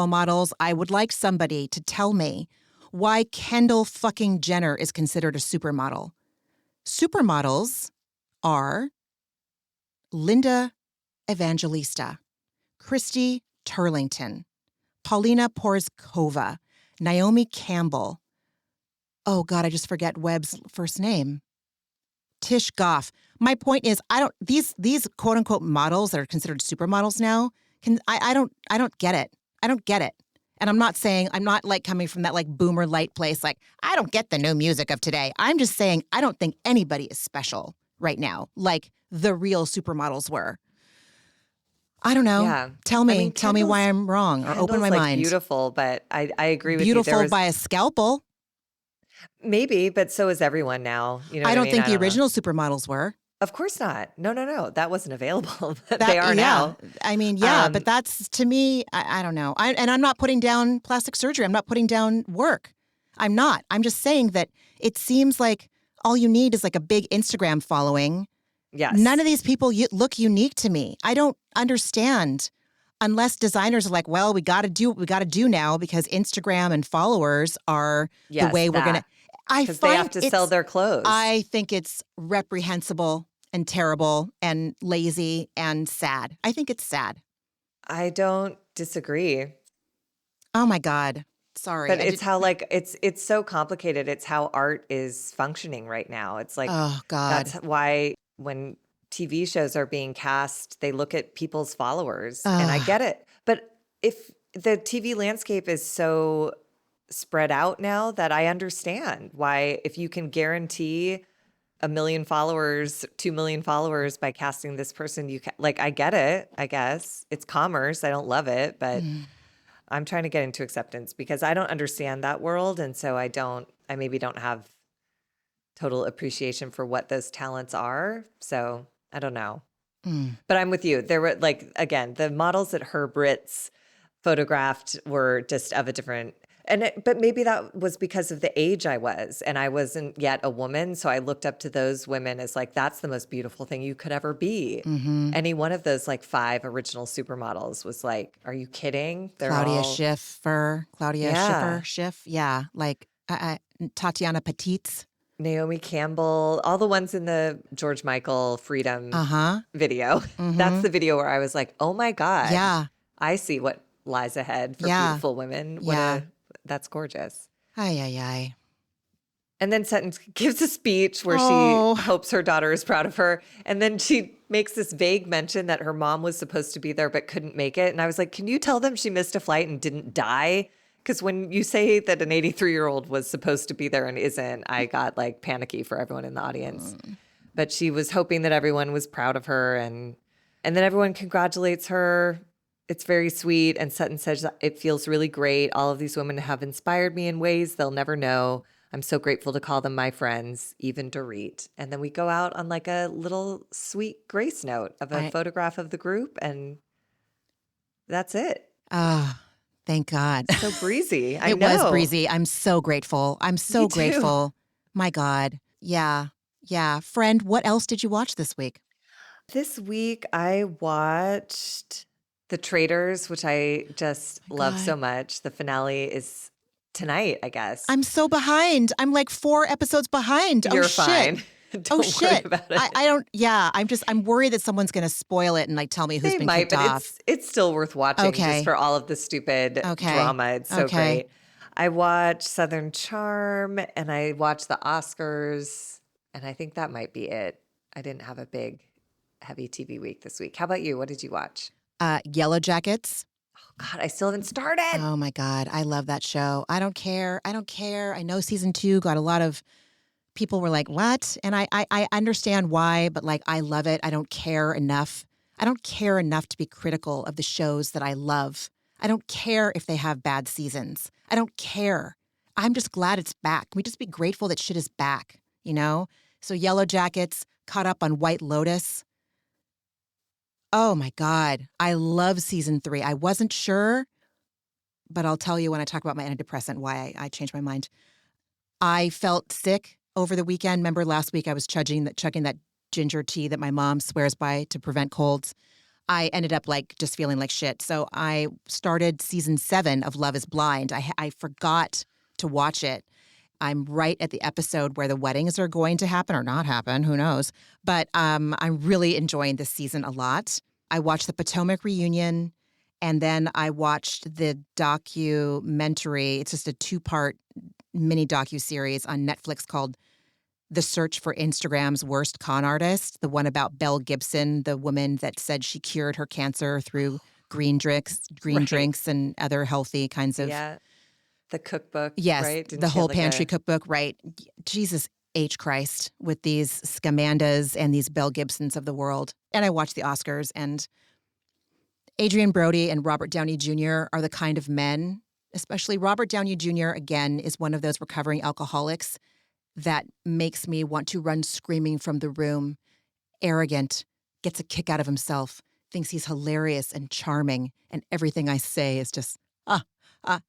models, I would like somebody to tell me why Kendall fucking Jenner is considered a supermodel. Supermodels are Linda Evangelista, Christy Turlington, Paulina Porizkova, Naomi Campbell. Oh God, I just forget Webb's first name. Tish Goff. My point is, these quote unquote models that are considered supermodels now. I don't get it. I don't get it. And I'm not like coming from that like boomer light place. Like, I don't get the new music of today. I'm just saying I don't think anybody is special right now, like the real supermodels were. I don't know. Yeah. Tell me why I'm wrong, or open my like mind. Beautiful, but I agree with you. Beautiful by a scalpel. Maybe, but so is everyone now. You know, I don't think the original supermodels were. Of course not. No. That wasn't available. They are now. I mean, but that's, to me, I don't know. And I'm not putting down plastic surgery. I'm not putting down work. I'm not. I'm just saying that it seems like all you need is like a big Instagram following. Yes. None of these people look unique to me. I don't understand, unless designers are like, well, we got to do what we got to do now because Instagram and followers are the way we're going to. Because they have to sell their clothes. I think it's reprehensible and terrible and lazy and sad. I think it's sad. I don't disagree. Oh my God. Sorry. But it's how like it's so complicated. It's how art is functioning right now. It's like, oh God. That's why when TV shows are being cast, they look at people's followers. And I get it. But if the TV landscape is so spread out now that I understand why, if you can guarantee 1 million followers, 2 million followers by casting this person, you can, like, I get it, I guess. It's commerce. I don't love it, but I'm trying to get into acceptance because I don't understand that world. And so I maybe don't have total appreciation for what those talents are. So I don't know. But I'm with you. There were, like, again, the models that RHOBH photographed were just of a different. But maybe that was because of the age I was, and I wasn't yet a woman. So I looked up to those women as like, that's the most beautiful thing you could ever be. Mm-hmm. Any one of those like 5 original supermodels was like, are you kidding? Claudia Schiffer. Yeah. Like Tatiana Petitz. Naomi Campbell, all the ones in the George Michael Freedom video. Mm-hmm. That's the video where I was like, oh my God. Yeah. I see what lies ahead for beautiful women. That's gorgeous. Ay. And then Sutton gives a speech where she hopes her daughter is proud of her. And then she makes this vague mention that her mom was supposed to be there but couldn't make it. And I was like, can you tell them she missed a flight and didn't die? Because when you say that an 83-year-old was supposed to be there and isn't, I got like panicky for everyone in the audience. But she was hoping that everyone was proud of her. And then everyone congratulates her. It's very sweet. And Sutton says, it feels really great. All of these women have inspired me in ways they'll never know. I'm so grateful to call them my friends, even Dorit. And then we go out on like a little sweet grace note of a photograph of the group. And that's it. Thank God. So breezy. It was breezy. I'm so grateful. I'm so grateful. My God. Yeah. Friend, what else did you watch this week? This week I watched The Traitors, which I just love so much. The finale is tonight, I guess. I'm so behind. I'm like 4 episodes behind. You're fine. Shit. Don't worry about it. I don't. Yeah, I'm worried that someone's going to spoil it and like tell me who's been kicked off. It's still worth watching just for all of the stupid drama. It's so great. I watched Southern Charm and I watched the Oscars, and I think that might be it. I didn't have a big, heavy TV week this week. How about you? What did you watch? Yellow Jackets. Oh God, I still haven't started. Oh my God, I love that show. I don't care. I know season 2 got a lot of. People were like, what? And I understand why, but like, I love it. I don't care enough. I don't care enough to be critical of the shows that I love. I don't care if they have bad seasons. I don't care. I'm just glad it's back. Can we just be grateful that shit is back, you know? So Yellow Jackets, caught up on White Lotus. Oh my God. I love season 3. I wasn't sure, but I'll tell you when I talk about my antidepressant why I changed my mind. I felt sick over the weekend. Remember last week I was chugging that ginger tea that my mom swears by to prevent colds. I ended up like just feeling like shit. So I started season 7 of Love is Blind. I forgot to watch it. I'm right at the episode where the weddings are going to happen or not happen. Who knows? But I'm really enjoying this season a lot. I watched the Potomac reunion And then I watched the documentary. It's just a 2-part mini docuseries on Netflix called The Search for Instagram's Worst Con Artist, the one about Belle Gibson, the woman that said she cured her cancer through green Right. drinks and other healthy kinds of. Yeah. The cookbook, Yes, right? Didn't the she have whole like pantry a cookbook, right? Jesus H. Christ with these Scamandas and these Belle Gibsons of the world. And I watched the Oscars, and Adrian Brody and Robert Downey Jr. are the kind of men, especially Robert Downey Jr., again, is one of those recovering alcoholics that makes me want to run screaming from the room. Arrogant, gets a kick out of himself, thinks he's hilarious and charming, and everything I say is just,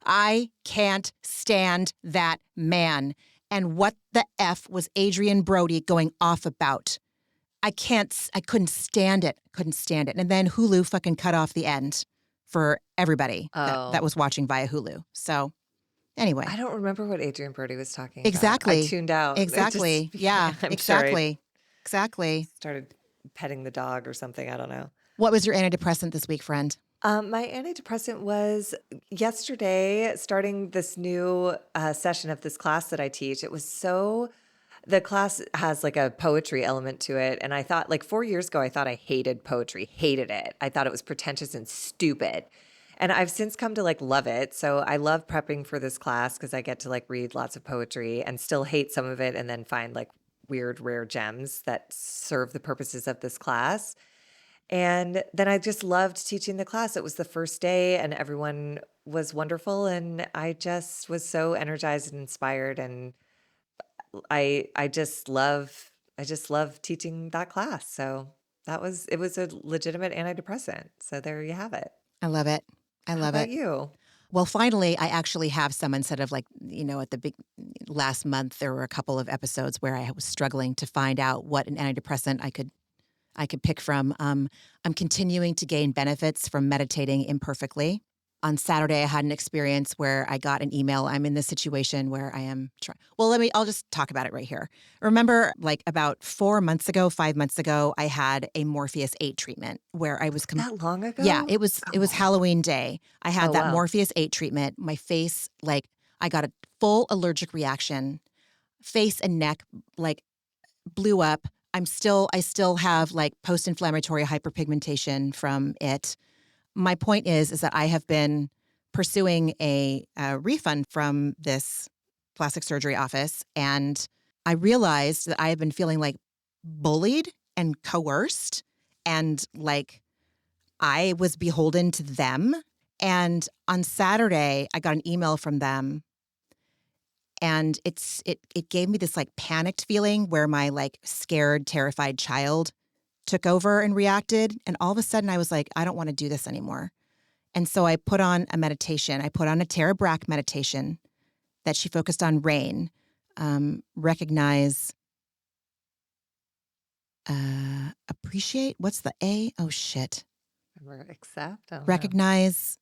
I can't stand that man. And what the F was Adrian Brody going off about? I couldn't stand it. And then Hulu fucking cut off the end for everybody that Oh. was watching via Hulu. So anyway. I don't remember what Adrian Brody was talking about. Exactly. I tuned out. Exactly. Yeah, I'm sure I exactly. started petting the dog or something. I don't know. What was your antidepressant this week, friend? My antidepressant was yesterday, starting this new session of this class that I teach. The class has like a poetry element to it. And I thought, like 4 years ago, I thought I hated poetry, hated it. I thought it was pretentious and stupid. And I've since come to like love it. So I love prepping for this class because I get to like read lots of poetry and still hate some of it and then find like weird, rare gems that serve the purposes of this class. And then I just loved teaching the class. It was the first day and everyone was wonderful. And I just was so energized and inspired. And I just love teaching that class. So it was a legitimate antidepressant. So there you have it. I love it. I How love about it. you? Well, finally, I actually have some instead of like, at the big last month, there were a couple of episodes where I was struggling to find out what an antidepressant I could pick from. I'm continuing to gain benefits from meditating imperfectly. On Saturday, I had an experience where I got an email. I'm in this situation where I am trying. Well, I'll just talk about it right here. Remember, like about 5 months ago, I had a Morpheus 8 treatment where I was. That long ago? Yeah, it was Halloween day. I had Oh, that wow. Morpheus 8 treatment. My face, like, I got a full allergic reaction. Face and neck, like, blew up. I still have like post-inflammatory hyperpigmentation from it. My point is that I have been pursuing a refund from this plastic surgery office, and I realized that I have been feeling like bullied and coerced, and like I was beholden to them. And on Saturday, I got an email from them. And it gave me this like panicked feeling where my like scared, terrified child took over and reacted. And all of a sudden I was like, I don't want to do this anymore. And so I put on a meditation. I put on a Tara Brach meditation that she focused on rain, recognize, appreciate. What's the A? Oh, shit. Accept. I don't know. Recognize,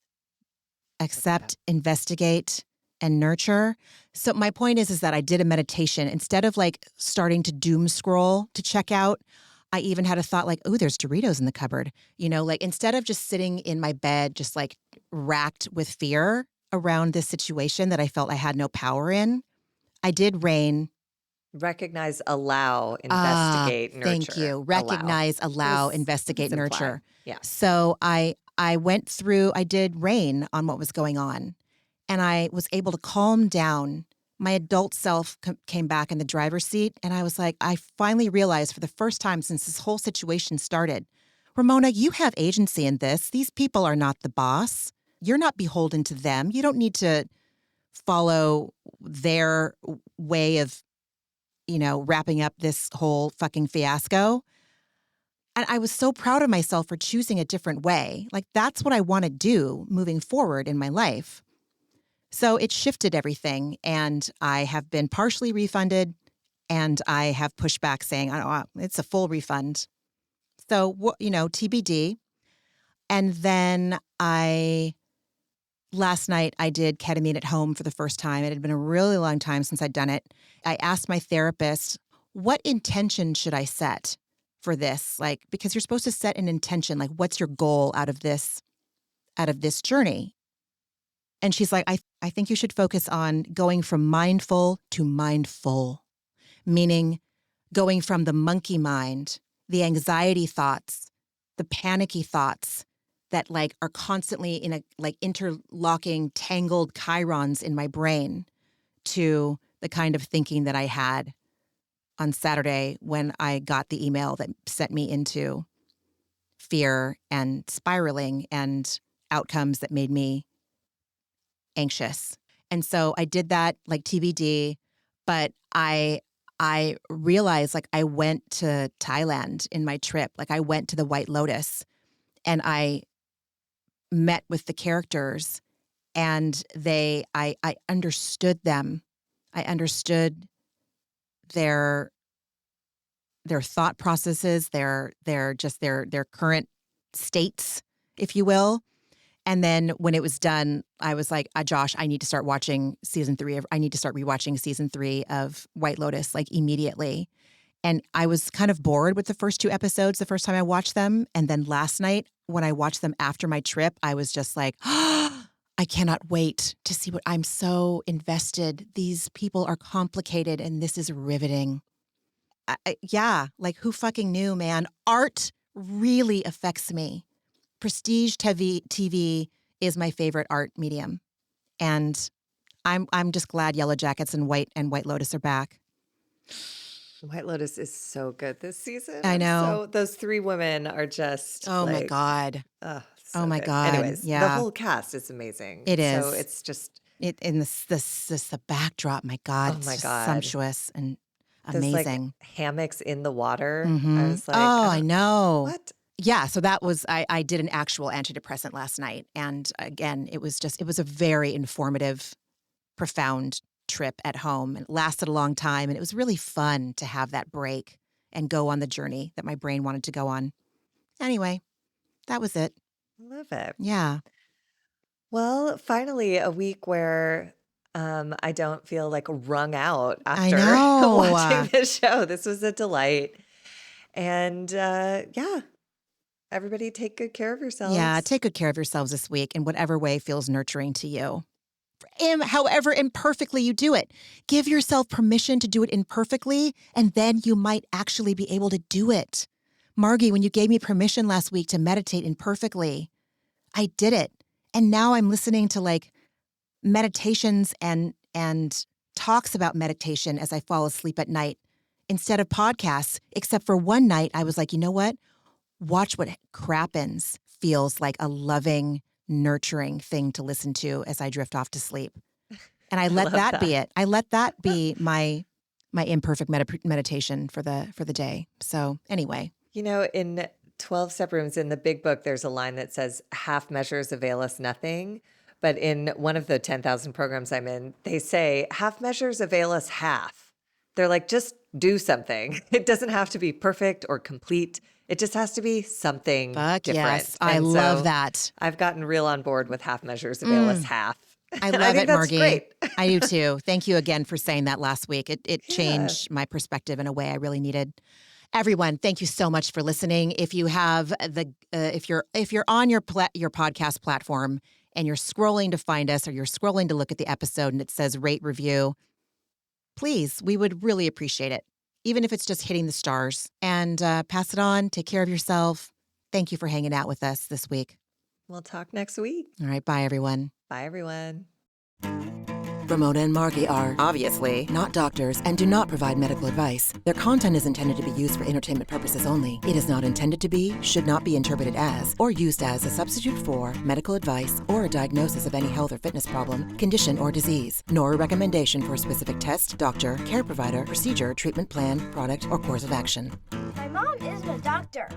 accept, investigate, and nurture. So my point is that I did a meditation. Instead of like starting to doom scroll to check out, I even had a thought like, oh, there's Doritos in the cupboard. Like instead of just sitting in my bed, just like racked with fear around this situation that I felt I had no power in, I did rain. Recognize, allow, investigate, nurture. Thank you. Recognize, allow, investigate, nurture. Yeah. So I went through, I did rain on what was going on. And I was able to calm down. My adult self came back in the driver's seat. And I was like, I finally realized for the first time since this whole situation started, Ramona, you have agency in this. These people are not the boss. You're not beholden to them. You don't need to follow their way of, wrapping up this whole fucking fiasco. And I was so proud of myself for choosing a different way. Like, that's what I want to do moving forward in my life. So it shifted everything, and I have been partially refunded, and I have pushed back saying, oh, it's a full refund. So, TBD. And then last night I did ketamine at home for the first time. It had been a really long time since I'd done it. I asked my therapist, what intention should I set for this? Like, because you're supposed to set an intention, like what's your goal out of this out of this journey. And she's like, I think you should focus on going from mindful to mindful, meaning going from the monkey mind, the anxiety thoughts, the panicky thoughts that like are constantly in a like interlocking, tangled chyrons in my brain, to the kind of thinking that I had on Saturday when I got the email that sent me into fear and spiraling and outcomes that made me anxious. And so I did that like TBD, but I realized like I went to Thailand in my trip. Like I went to the White Lotus and I met with the characters, and I understood them. I understood their thought processes, their current states, if you will. And then when it was done, I was like, Josh, I need to start watching season 3. I need to start rewatching season 3 of White Lotus like immediately. And I was kind of bored with the first 2 episodes the first time I watched them. And then last night when I watched them after my trip, I was just like, I cannot wait to see what I'm so invested. These people are complicated and this is riveting. Yeah, like who fucking knew, man? Art really affects me. Prestige TV is my favorite art medium. And I'm just glad Yellow Jackets and White Lotus are back. White Lotus is so good this season. I know. So those 3 women are just my God. So oh my good. God. Anyways, yeah. the whole cast is amazing. It is. So it's just in the backdrop, my God. Oh my it's God. Sumptuous and amazing. Those like hammocks in the water. Mm-hmm. I was like, I know. What? Yeah, so that was, I did an actual antidepressant last night. And again, it was a very informative, profound trip at home. And it lasted a long time. And it was really fun to have that break and go on the journey that my brain wanted to go on. Anyway, that was it. Love it. Yeah. Well, finally, a week where I don't feel like wrung out I after know. watching this show. This was a delight. And yeah, everybody take good care of yourselves. Yeah, take good care of yourselves this week in whatever way feels nurturing to you. However imperfectly you do it. Give yourself permission to do it imperfectly, and then you might actually be able to do it. Margie, when you gave me permission last week to meditate imperfectly, I did it. And now I'm listening to like meditations and talks about meditation as I fall asleep at night instead of podcasts, except for one night I was like, you know what? Watch What Crappens feels like a loving, nurturing thing to listen to as I drift off to sleep. And I let that be it. I let that be my imperfect meditation for the day. So anyway. You know, in 12 Step Rooms in the Big Book, there's a line that says, half measures avail us nothing. But in one of the 10,000 programs I'm in, they say, half measures avail us half. They're like, just do something. It doesn't have to be perfect or complete. It just has to be something different. Yes, I love that. I've gotten real on board with half measures avail us half. I love it, Margie. Great. I do too. Thank you again for saying that last week. It changed my perspective in a way I really needed. Everyone, thank you so much for listening. If you have if you're on your podcast platform and you're scrolling to find us, or you're scrolling to look at the episode and it says rate review, please, we would really appreciate it. Even if it's just hitting the stars, and pass it on. Take care of yourself. Thank you for hanging out with us this week. We'll talk next week. All right. Bye, everyone. Bye, everyone. Ramona and Margie are obviously not doctors and do not provide medical advice. Their content is intended to be used for entertainment purposes only. It is not intended to be, should not be interpreted as, or used as a substitute for medical advice or a diagnosis of any health or fitness problem, condition, or disease, nor a recommendation for a specific test, doctor, care provider, procedure, treatment plan, product, or course of action. My mom isn't a doctor.